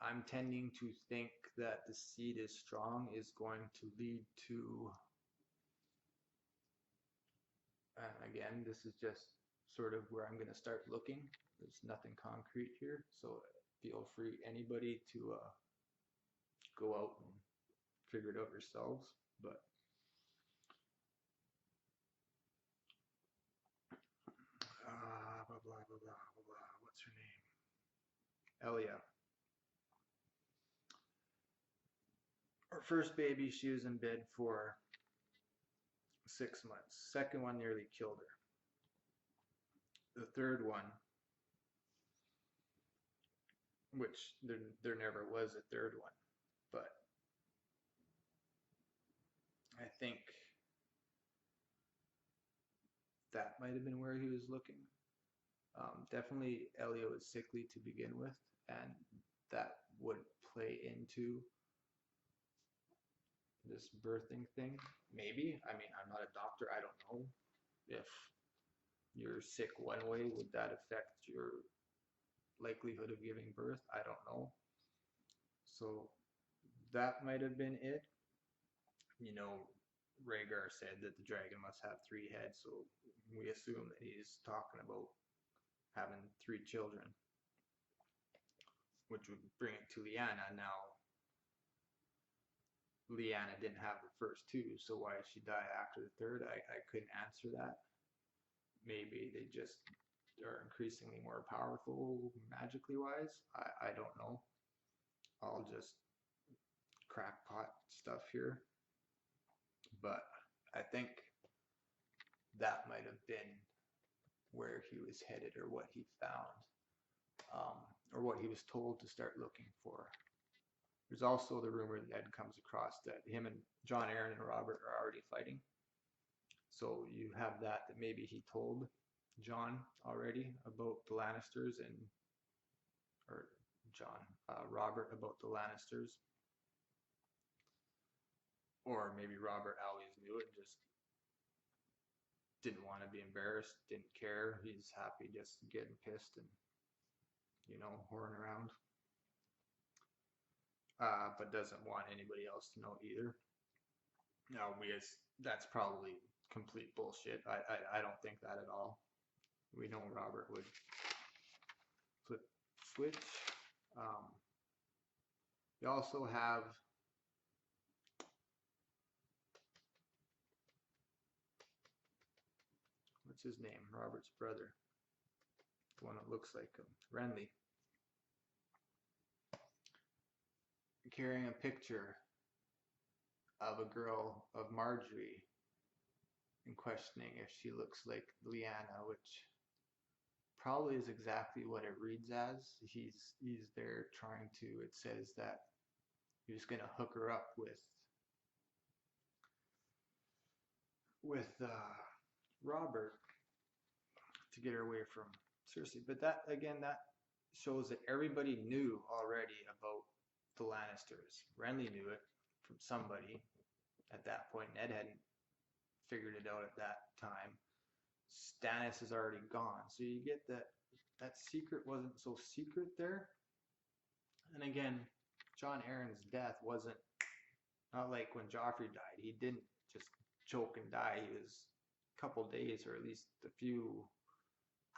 I'm tending to think that the seed is strong is going to lead to, again, this is just sort of where I'm going to start looking. There's nothing concrete here, so feel free, anybody, to go out and figure it out yourselves. But blah, blah, blah, blah, blah. What's her name? Elia. Her first baby, she was in bed for 6 months. Second one nearly killed her. The third one, which there never was a third one, but I think that might have been where he was looking. Definitely Elia was sickly to begin with, and that would play into this birthing thing. Maybe. I mean, I'm not a doctor. I don't know if you're sick one way, would that affect your likelihood of giving birth? I don't know. So that might have been it. You know, Rhaegar said that the dragon must have 3 heads, so we assume that he's talking about having 3 children, which would bring it to Lyanna. Now, Lyanna didn't have the first two, so why did she die after the third? I couldn't answer that. Maybe they just are increasingly more powerful magically wise. I don't know. I'll just crackpot stuff here. But I think that might have been where he was headed, or what he found, or what he was told to start looking for. There's also the rumor that Ned comes across that him and Jon Arryn and Robert are already fighting. So you have that maybe he told Jon already about the Lannisters, or Robert about the Lannisters. Or maybe Robert always knew it, just didn't want to be embarrassed, didn't care. He's happy just getting pissed and, whoring around. But doesn't want anybody else to know either. No, that's probably complete bullshit. I don't think that at all. We know Robert would flip switch. We also have what's his name? Robert's brother. The one that looks like him. Renly. Carrying a picture of a girl, of Marjorie, and questioning if she looks like Lyanna, which probably is exactly what it reads as. He's there trying to, it says that he was going to hook her up with Robert to get her away from Cersei. But that, again, that shows that everybody knew already about the Lannisters. Renly knew it from somebody at that point. Ned hadn't figured it out at that time. Stannis is already gone. So you get that secret wasn't so secret there. And again, Jon Arryn's death wasn't not like when Joffrey died. He didn't just choke and die. He was a couple days, or at least a few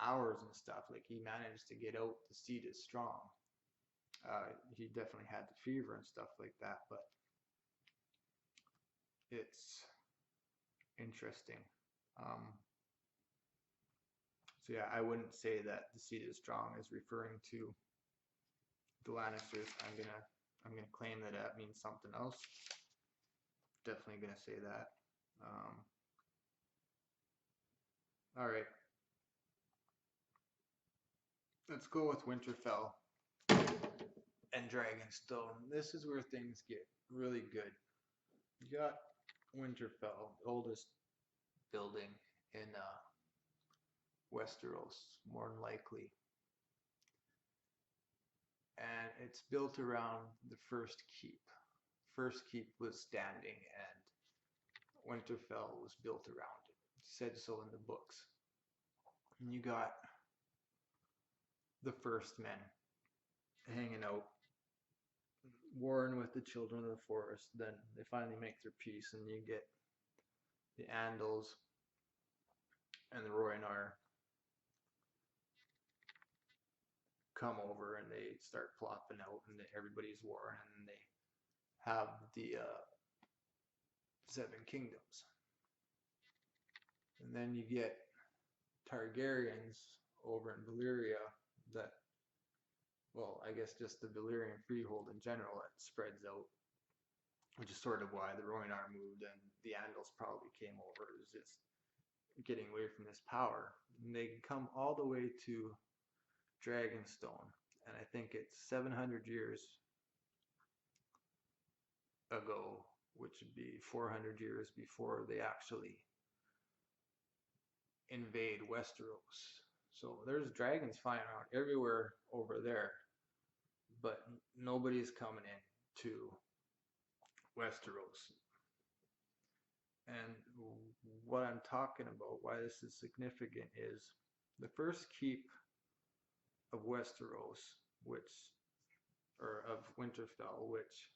hours and stuff. Like, he managed to get out. The seed is strong. He definitely had the fever and stuff like that, but it's interesting. So yeah, I wouldn't say that the seed is strong is referring to the Lannisters. I'm gonna claim that that means something else. Definitely gonna say that. All right, let's go with Winterfell and Dragonstone. This is where things get really good. You got Winterfell, the oldest building in Westeros, more than likely. And it's built around the first keep. First keep was standing, and Winterfell was built around it. It said so in the books. And you got the first men hanging out, warring with the children of the forest. Then they finally make their peace, and you get the Andals and the Rhoynar come over, and they start plopping out, and everybody's warring, and they have the Seven Kingdoms. And then you get Targaryens over in Valyria that, well, I guess just the Valyrian freehold in general, that spreads out, which is sort of why the Rhoynar moved, and the Andals probably came over. It was just getting away from this power. And they come all the way to Dragonstone, and I think it's 700 years ago, which would be 400 years before they actually invade Westeros. So there's dragons flying around everywhere over there, but nobody's coming in to Westeros. And what I'm talking about, why this is significant, is the first keep of Westeros, of Winterfell, which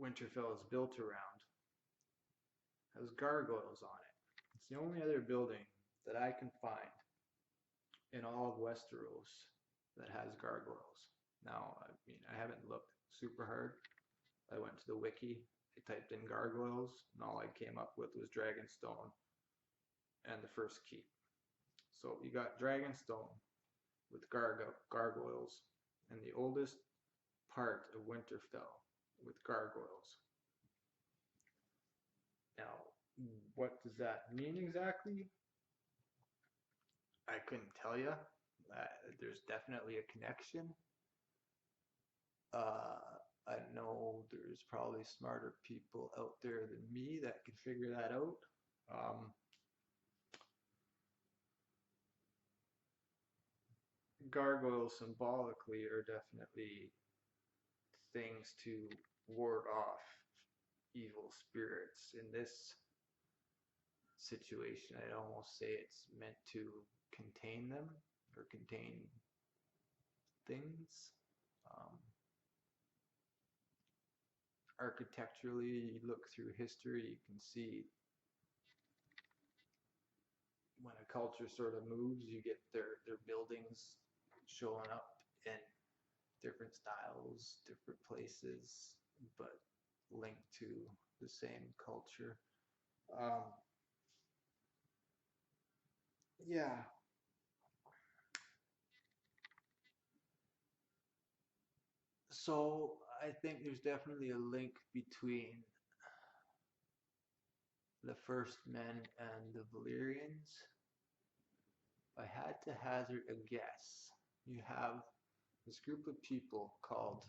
Winterfell is built around, has gargoyles on it. It's the only other building that I can find in all of Westeros that has gargoyles. Now, I mean, I haven't looked super hard. I went to the wiki, I typed in gargoyles, and all I came up with was Dragonstone and the first keep. So you got Dragonstone with gargoyles, and the oldest part of Winterfell with gargoyles. Now, what does that mean exactly? I couldn't tell you. There's definitely a connection. I know there's probably smarter people out there than me that can figure that out. Gargoyles symbolically are definitely things to ward off evil spirits. In this situation, I'd almost say it's meant to contain them or contain things. Architecturally, you look through history, you can see when a culture sort of moves, you get their buildings showing up in different styles, different places, but linked to the same culture. Yeah. So I think there's definitely a link between the First Men and the Valyrians. If I had to hazard a guess, you have this group of people called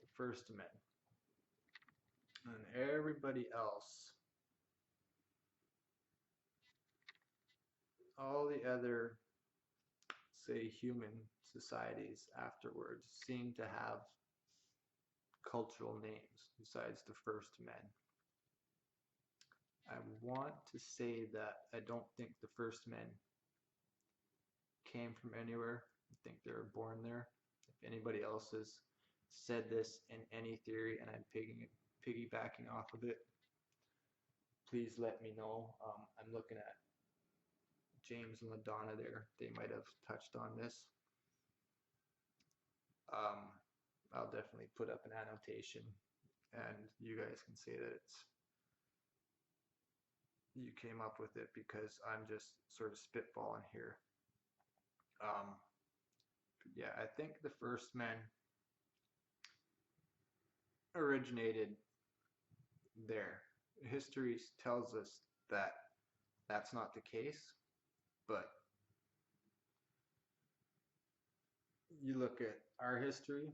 the First Men, and everybody else, all the other, say, human societies afterwards, seem to have cultural names besides the First Men. I want to say that I don't think the First Men came from anywhere. I think they were born there. If anybody else has said this in any theory and I'm piggybacking off of it, please let me know. I'm looking at James and LaDonna there. They might have touched on this. I'll definitely put up an annotation and you guys can say that you came up with it because I'm just sort of spitballing here. Yeah, I think the First Men originated there. History tells us that that's not the case, but you look at our history,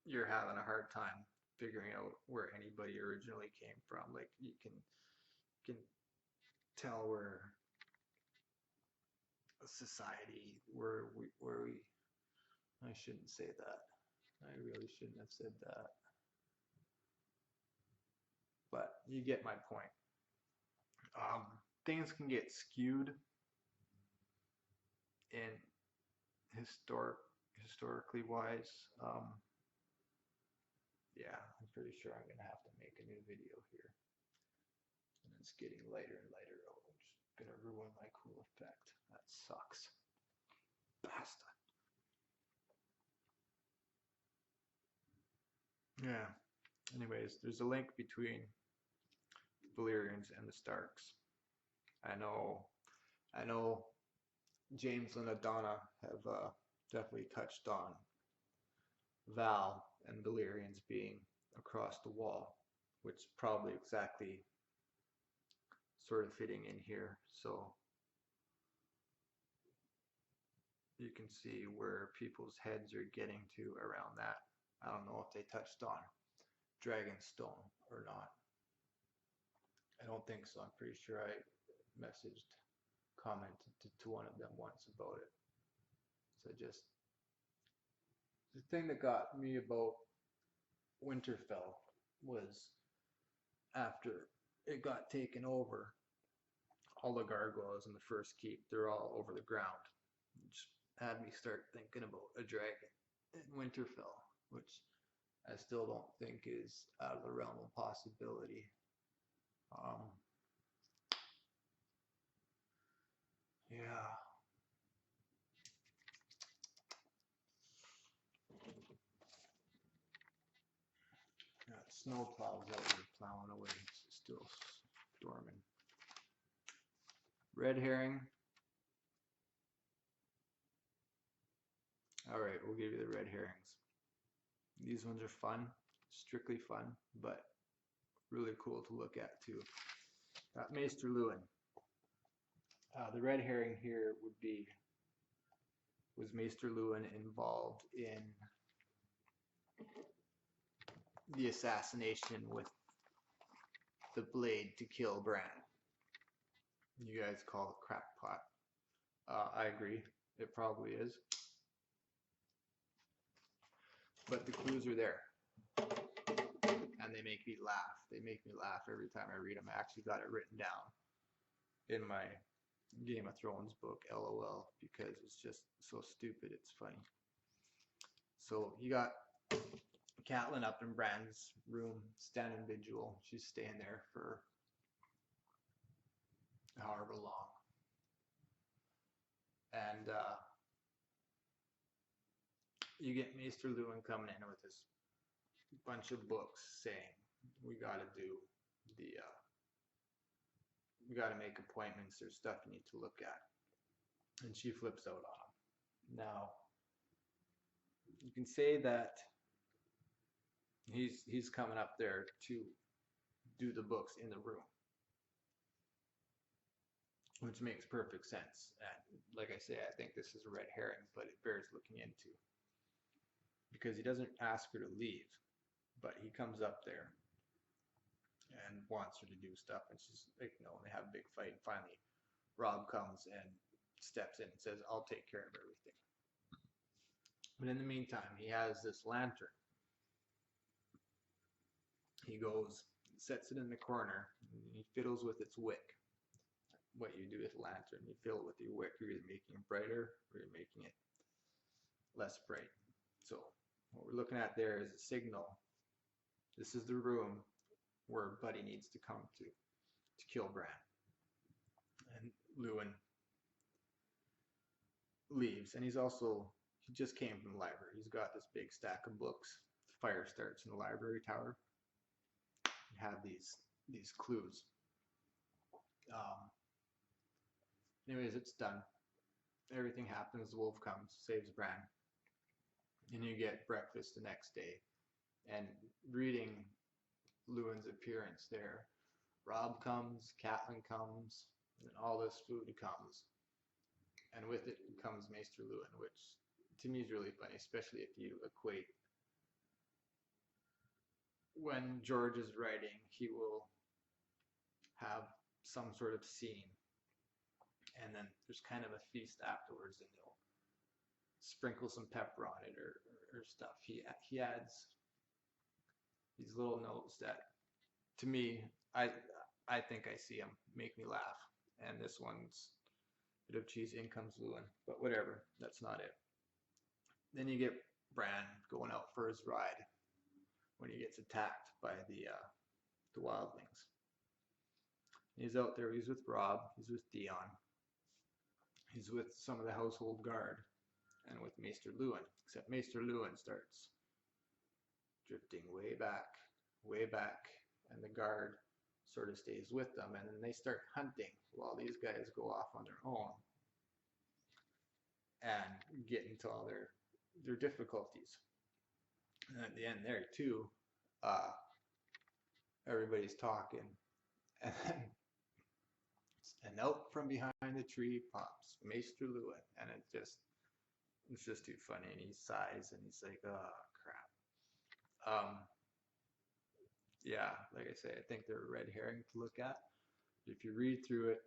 you're having a hard time figuring out where anybody originally came from. Like you can tell where a society where we I shouldn't say that. I really shouldn't have said that. But you get my point. Things can get skewed in historically wise. Yeah, I'm pretty sure I'm gonna have to make a new video here. And it's getting lighter and lighter. Oh, I'm just gonna ruin my cool effect. That sucks. Basta. Yeah. Anyways, there's a link between the Valyrians and the Starks. I know James and Adana have definitely touched on Val and Valyrians being across the wall, which is probably exactly sort of fitting in here. So you can see where people's heads are getting to around that. I don't know if they touched on Dragonstone or not. I don't think so. I'm pretty sure I commented to one of them once about it. So the thing that got me about Winterfell was after it got taken over, all the gargoyles in the first keep, they're all over the ground. Which had me start thinking about a dragon in Winterfell, which I still don't think is out of the realm of possibility. Yeah. Snow plows out there plowing away. It's still storming. Red herring. All right, we'll give you the red herrings. These ones are fun, strictly fun, but really cool to look at too. Got Maester Luwin. The red herring here would be, was Maester Luwin involved in the assassination with the blade to kill Bran? You guys call it crackpot. I agree, it probably is. But the clues are there. And they make me laugh. They make me laugh every time I read them. I actually got it written down in my Game of Thrones book, LOL, because it's just so stupid, it's funny. So you got Catelyn up in Bran's room, standing vigil. She's staying there for however long. And you get Maester Luwin coming in with this bunch of books saying, we got to do the, we got to make appointments. There's stuff you need to look at. And she flips out on him. Now, you can say that he's coming up there to do the books in the room, which makes perfect sense. And like I say, I think this is a red herring, but it bears looking into, because he doesn't ask her to leave, but he comes up there and wants her to do stuff, and she's like, no. And they have a big fight. And finally, Robb comes and steps in and says, I'll take care of everything. But in the meantime, he has this lantern. He goes, sets it in the corner, and he fiddles with its wick. What you do with a lantern, you fill it with your wick. You're either making it brighter or you're making it less bright. So what we're looking at there is a signal. This is the room where Buddy needs to come to kill Bran. And Luwin leaves, and he just came from the library. He's got this big stack of books. The fire starts in the library tower. You have these clues. Anyways, it's done. Everything happens. The wolf comes, saves Bran, and you get breakfast the next day. And reading Luwin's appearance there, Robb comes, Catelyn comes, and all this food comes, and with it comes Maester Luwin, which to me is really funny, especially if you equate when George is writing, he will have some sort of scene, and then there's kind of a feast afterwards, and he'll sprinkle some pepper on it or stuff. He adds these little notes that, to me, I think I see him make me laugh. And this one's a bit of cheese. In comes Luwin, but whatever. That's not it. Then you get Bran going out for his ride when he gets attacked by the wildlings. He's out there. He's with Robb. He's with Theon. He's with some of the household guard, and with Maester Luwin. Except Maester Luwin starts drifting way back, and the guard sort of stays with them, and then they start hunting while these guys go off on their own and get into all their difficulties. And at the end there too, everybody's talking, and then and out from behind the tree pops Maester Luwin, and it's just too funny. And he sighs and he's like, oh crap. Yeah, like I say, I think they're a red herring to look at. If you read through it,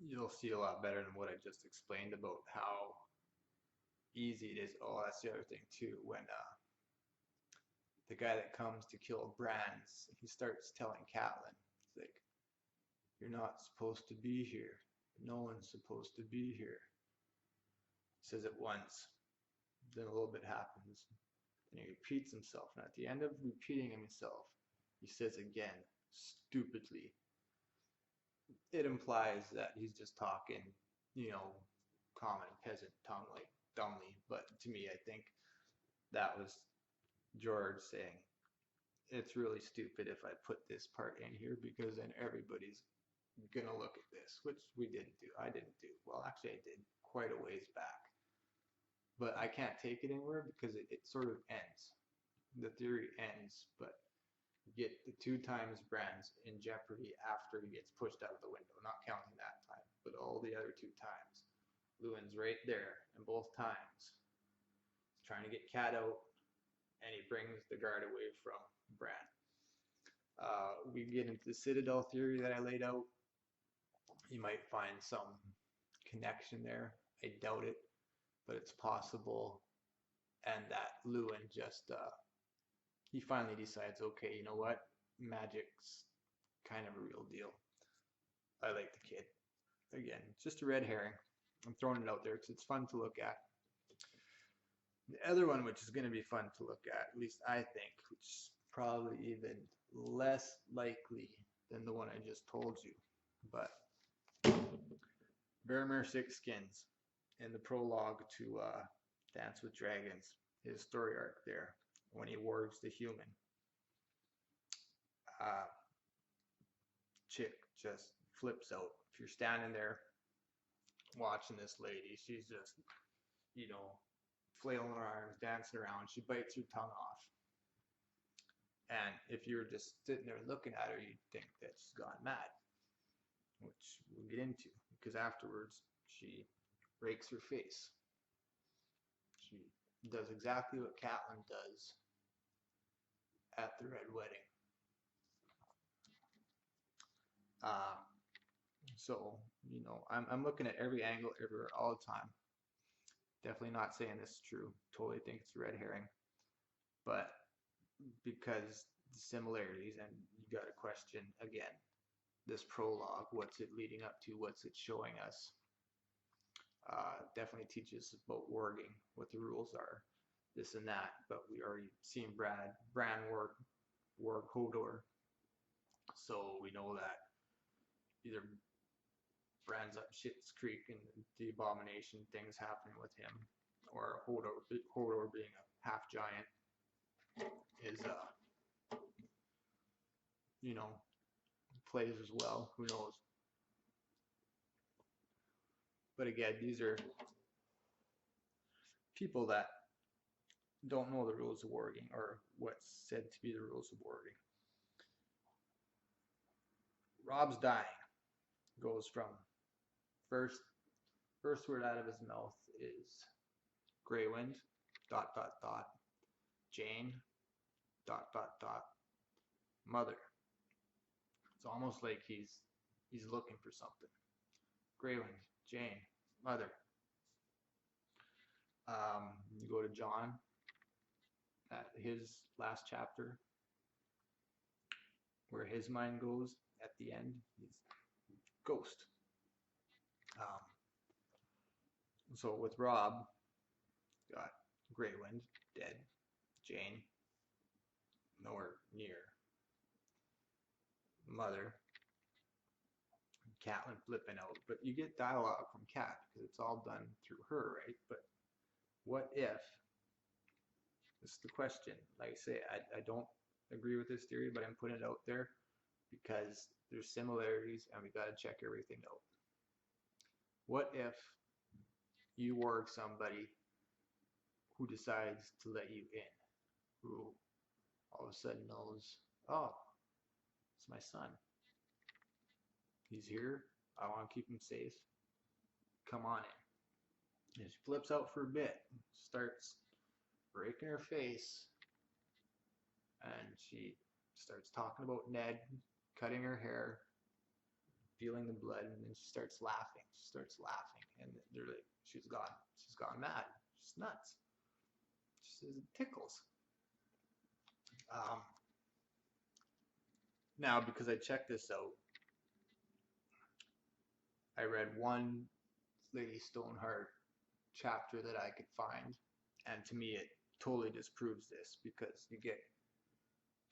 you'll see a lot better than what I just explained about how easy it is. Oh, that's the other thing too. When the guy that comes to kill Bran, he starts telling Catelyn, it's like, you're not supposed to be here. No one's supposed to be here. He says it once, then a little bit happens, and he repeats himself. And at the end of repeating himself, he says again, stupidly. It implies that he's just talking, common peasant tongue, like dumbly. But to me, I think that was George saying, it's really stupid if I put this part in here because then everybody's gonna look at this, which we didn't do. I didn't do. Well, actually, I did quite a ways back. But I can't take it anywhere because it sort of ends. The theory ends, but you get the 2 times Bran's in jeopardy after he gets pushed out of the window, not counting that time, but all the other 2 times. Lewin's right there, and both times he's trying to get Kat out, and he brings the guard away from Bran. We get into the Citadel theory that I laid out. You might find some connection there. I doubt it, but it's possible. And that Lewin just, he finally decides, okay, you know what? Magic's kind of a real deal. I like the kid. Again, just a red herring. I'm throwing it out there because it's fun to look at. The other one, which is going to be fun to look at least I think, which is probably even less likely than the one I just told you, but Boromir Sixskins in the prologue to Dance with Dragons, his story arc there, when he wargs the human. Chick just flips out. If you're standing there watching this lady, she's just, you know, flailing her arms, dancing around. She bites her tongue off. And if you're just sitting there looking at her, you'd think that she's gone mad, which we'll get into, because afterwards she rakes her face. She does exactly what Catelyn does at the Red Wedding. So, you know, I'm looking at every angle, everywhere, all the time. Definitely not saying this is true. Totally think it's a red herring. But because the similarities, and you got to question again this prologue, what's it leading up to, what's it showing us. Definitely teaches about warging, what the rules are, this and that. But we already seen Bran warg Hodor, so we know that either Bran's up Shit's Creek and the abomination things happening with him, or Hodor being a half giant is you know, plays as well. Who knows? But again, these are people that don't know the rules of warging, or what's said to be the rules of warging. Robb's dying goes from first word out of his mouth is Grey Wind, ... Jane, ... mother. It's almost like he's looking for something. Grey Wind, Jane, mother. You go to Jon at his last chapter, where his mind goes at the end. He's ghost. So with Robb, got Grey Wind dead, Jane nowhere near, mother, Catelyn flipping out. But you get dialogue from Cat because it's all done through her, right? But what if? This is the question. Like I say, I don't agree with this theory, but I'm putting it out there because there's similarities and we got to check everything out. What if you warg somebody who decides to let you in, who all of a sudden knows, oh, it's my son. He's here. I want to keep him safe. Come on in. And she flips out for a bit, starts breaking her face, and she starts talking about Ned, cutting her hair, feeling the blood, and then she starts laughing. And they're like, she's gone mad. She's nuts. She says it tickles. Now, because I checked this out, I read one Lady Stoneheart chapter that I could find, and to me it totally disproves this, because you get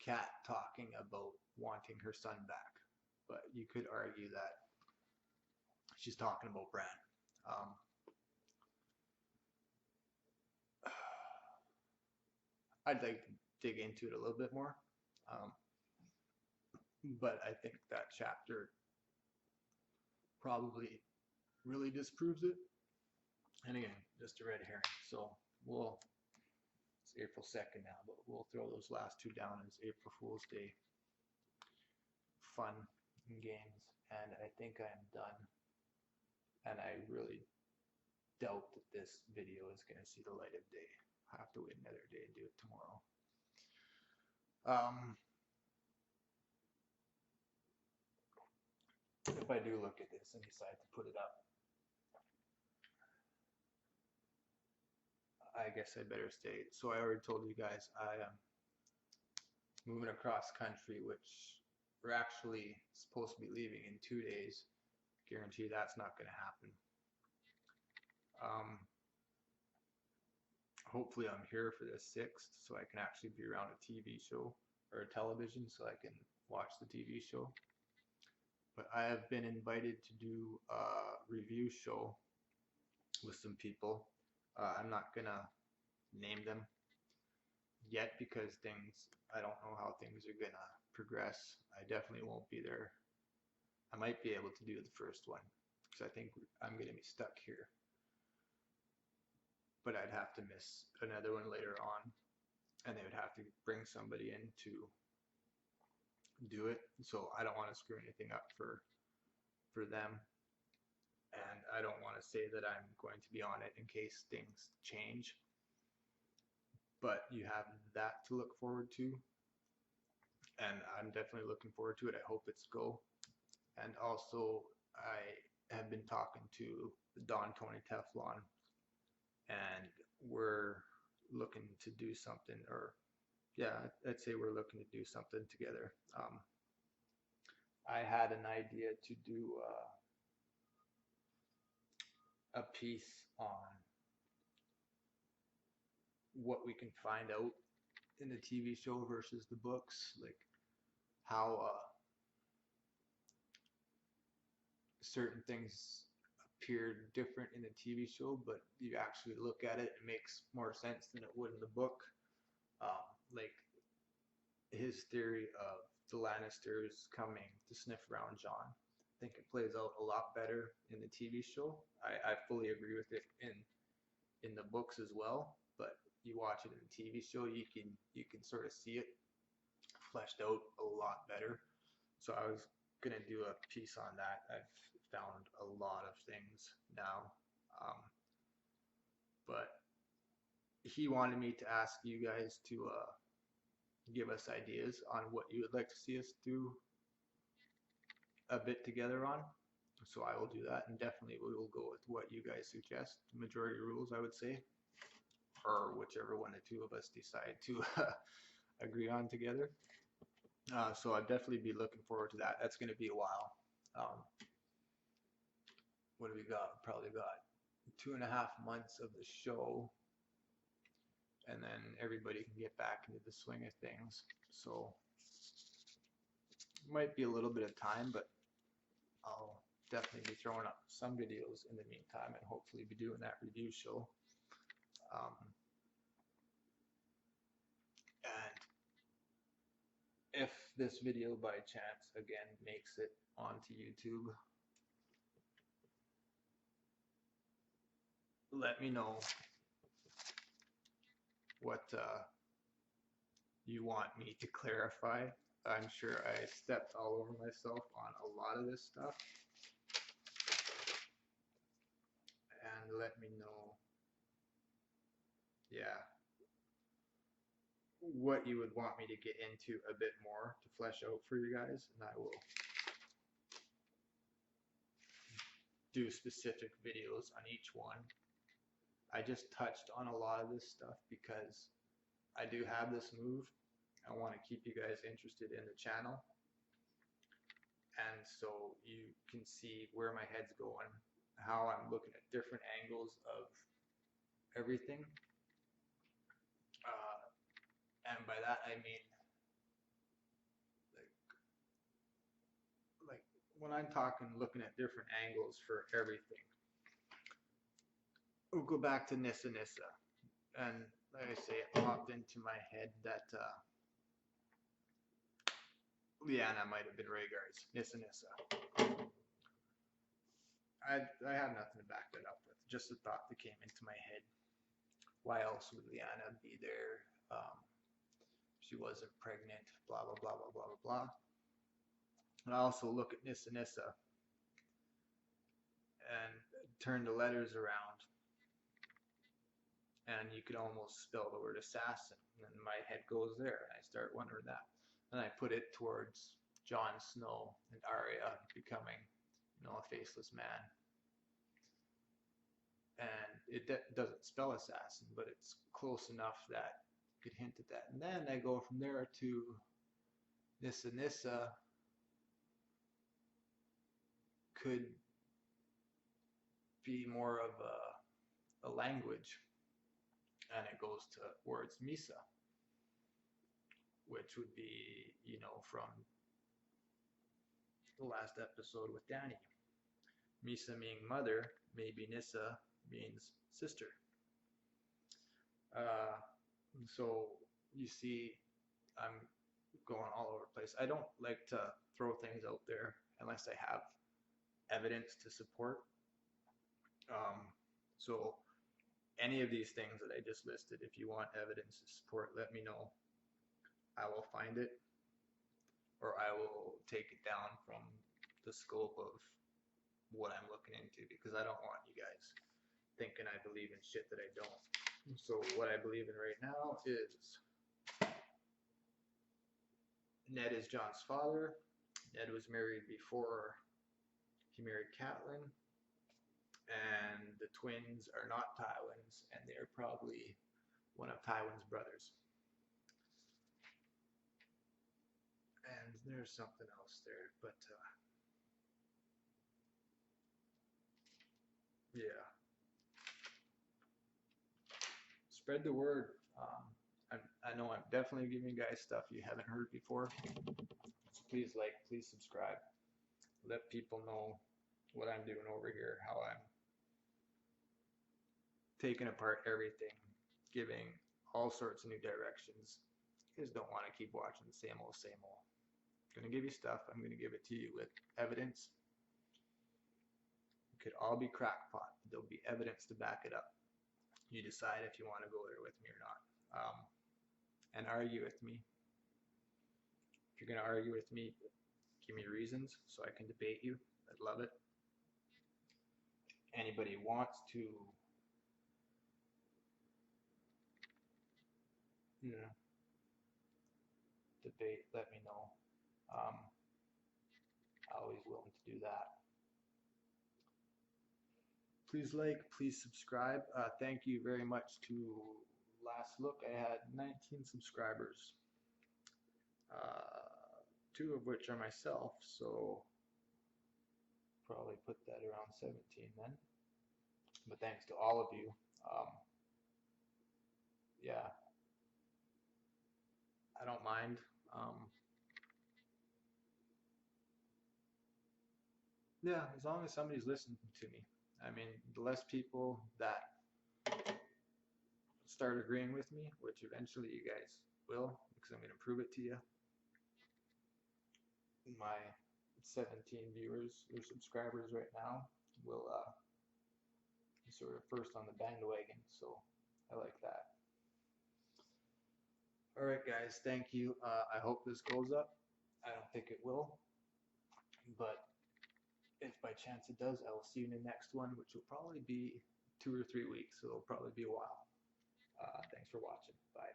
Cat talking about wanting her son back, but you could argue that she's talking about Bran. I'd like to dig into it a little bit more. But I think that chapter probably really disproves it. And again, just a red herring. So it's April 2nd now, but we'll throw those last two down as April Fool's Day fun and games. And I think I'm done. And I really doubt that this video is going to see the light of day. I have to wait another day and do it tomorrow. If I do look at this and decide to put it up, I guess I better stay. So I already told you guys I am moving across country, which we're actually supposed to be leaving in 2 days. Guarantee that's not going to happen. Hopefully I'm here for the 6th so I can actually be around a TV show or a television so I can watch the TV show. But I have been invited to do a review show with some people. I'm not gonna name them yet because I don't know how things are gonna progress. I definitely won't be there. I might be able to do the first one because I think I'm gonna be stuck here. But I'd have to miss another one later on, and they would have to bring somebody in to do it. So I don't want to screw anything up for them, and I don't want to say that I'm going to be on it in case things change. But you have that to look forward to, and I'm definitely looking forward to it. I hope it's go. And also I have been talking to Don Tony Teflon, and we're looking to do something, or yeah, I'd say we're looking to do something together. I had an idea to do a piece on what we can find out in the TV show versus the books, like how certain things appear different in the TV show, but you actually look at it, it makes more sense than it would in the book. Like his theory of the Lannisters coming to sniff around Jon. I think it plays out a lot better in the TV show. I fully agree with it in the books as well, but you watch it in the TV show, you can sort of see it fleshed out a lot better. So I was gonna do a piece on that. I've found a lot of things now, but he wanted me to ask you guys to give us ideas on what you would like to see us do a bit together on. So I will do that, and definitely we will go with what you guys suggest. Majority rules, I would say, or whichever one the two of us decide to agree on together. So I'll definitely be looking forward to that. That's going to be a while. What do we got? Probably got 2.5 months of the show, and then everybody can get back into the swing of things. So it might be a little bit of time, but I'll definitely be throwing up some videos in the meantime, and hopefully be doing that review show. And if this video by chance again makes it onto YouTube, let me know what you want me to clarify. I'm sure I stepped all over myself on a lot of this stuff. And let me know, yeah, what you would want me to get into a bit more to flesh out for you guys, and I will do specific videos on each one. I just touched on a lot of this stuff because I do have this move. I want to keep you guys interested in the channel, and so you can see where my head's going, how I'm looking at different angles of everything. And by that I mean like when I'm talking looking at different angles for everything. We'll go back to Nissa Nissa, and I say, it popped into my head that Liana might have been Rhaegar's Nissa Nissa. I have nothing to back that up with. Just a thought that came into my head. Why else would Liana be there? She wasn't pregnant. Blah blah blah blah blah blah blah. And I also look at Nissa Nissa and turn the letters around, and you could almost spell the word assassin. And my head goes there, and I start wondering that. And I put it towards Jon Snow and Arya becoming, a faceless man. And it doesn't spell assassin, but it's close enough that you could hint at that. And then I go from there to Nissa Nissa could be more of a language, and it goes towards Misa, which would be, from the last episode with Dany. Misa meaning mother, maybe Nissa means sister. So you see, I'm going all over the place. I don't like to throw things out there unless I have evidence to support. So any of these things that I just listed, if you want evidence to support, let me know. I will find it, or I will take it down from the scope of what I'm looking into, because I don't want you guys thinking I believe in shit that I don't. So what I believe in right now is Ned is Jon's father. Ned was married before he married Catelyn, and the twins are not Tywins, and they're probably one of Tywin's brothers. And there's something else there, but yeah. Spread the word. I know I'm definitely giving you guys stuff you haven't heard before. So please like, please subscribe. Let people know what I'm doing over here, how I'm taking apart everything, giving all sorts of new directions. You guys don't want to keep watching the same old, same old. I'm going to give you stuff. I'm going to give it to you with evidence. It could all be crackpot. There'll be evidence to back it up. You decide if you want to go there with me or not. And argue with me. If you're going to argue with me, give me reasons so I can debate you. I'd love it. Anybody wants to, debate, let me know. Always willing to do that. Please like, please subscribe. Thank you very much to last look. I had 19 subscribers, 2 of which are myself, so probably put that around 17 then. But thanks to all of you. Yeah, I don't mind. Yeah, as long as somebody's listening to me. I mean, the less people that start agreeing with me, which eventually you guys will, because I'm going to prove it to you. My 17 viewers or subscribers right now will be sort of first on the bandwagon, so I like that. All right, guys, thank you. I hope this goes up. I don't think it will, but if by chance it does, I will see you in the next one, which will probably be 2 or 3 weeks, so it'll probably be a while. Thanks for watching. Bye.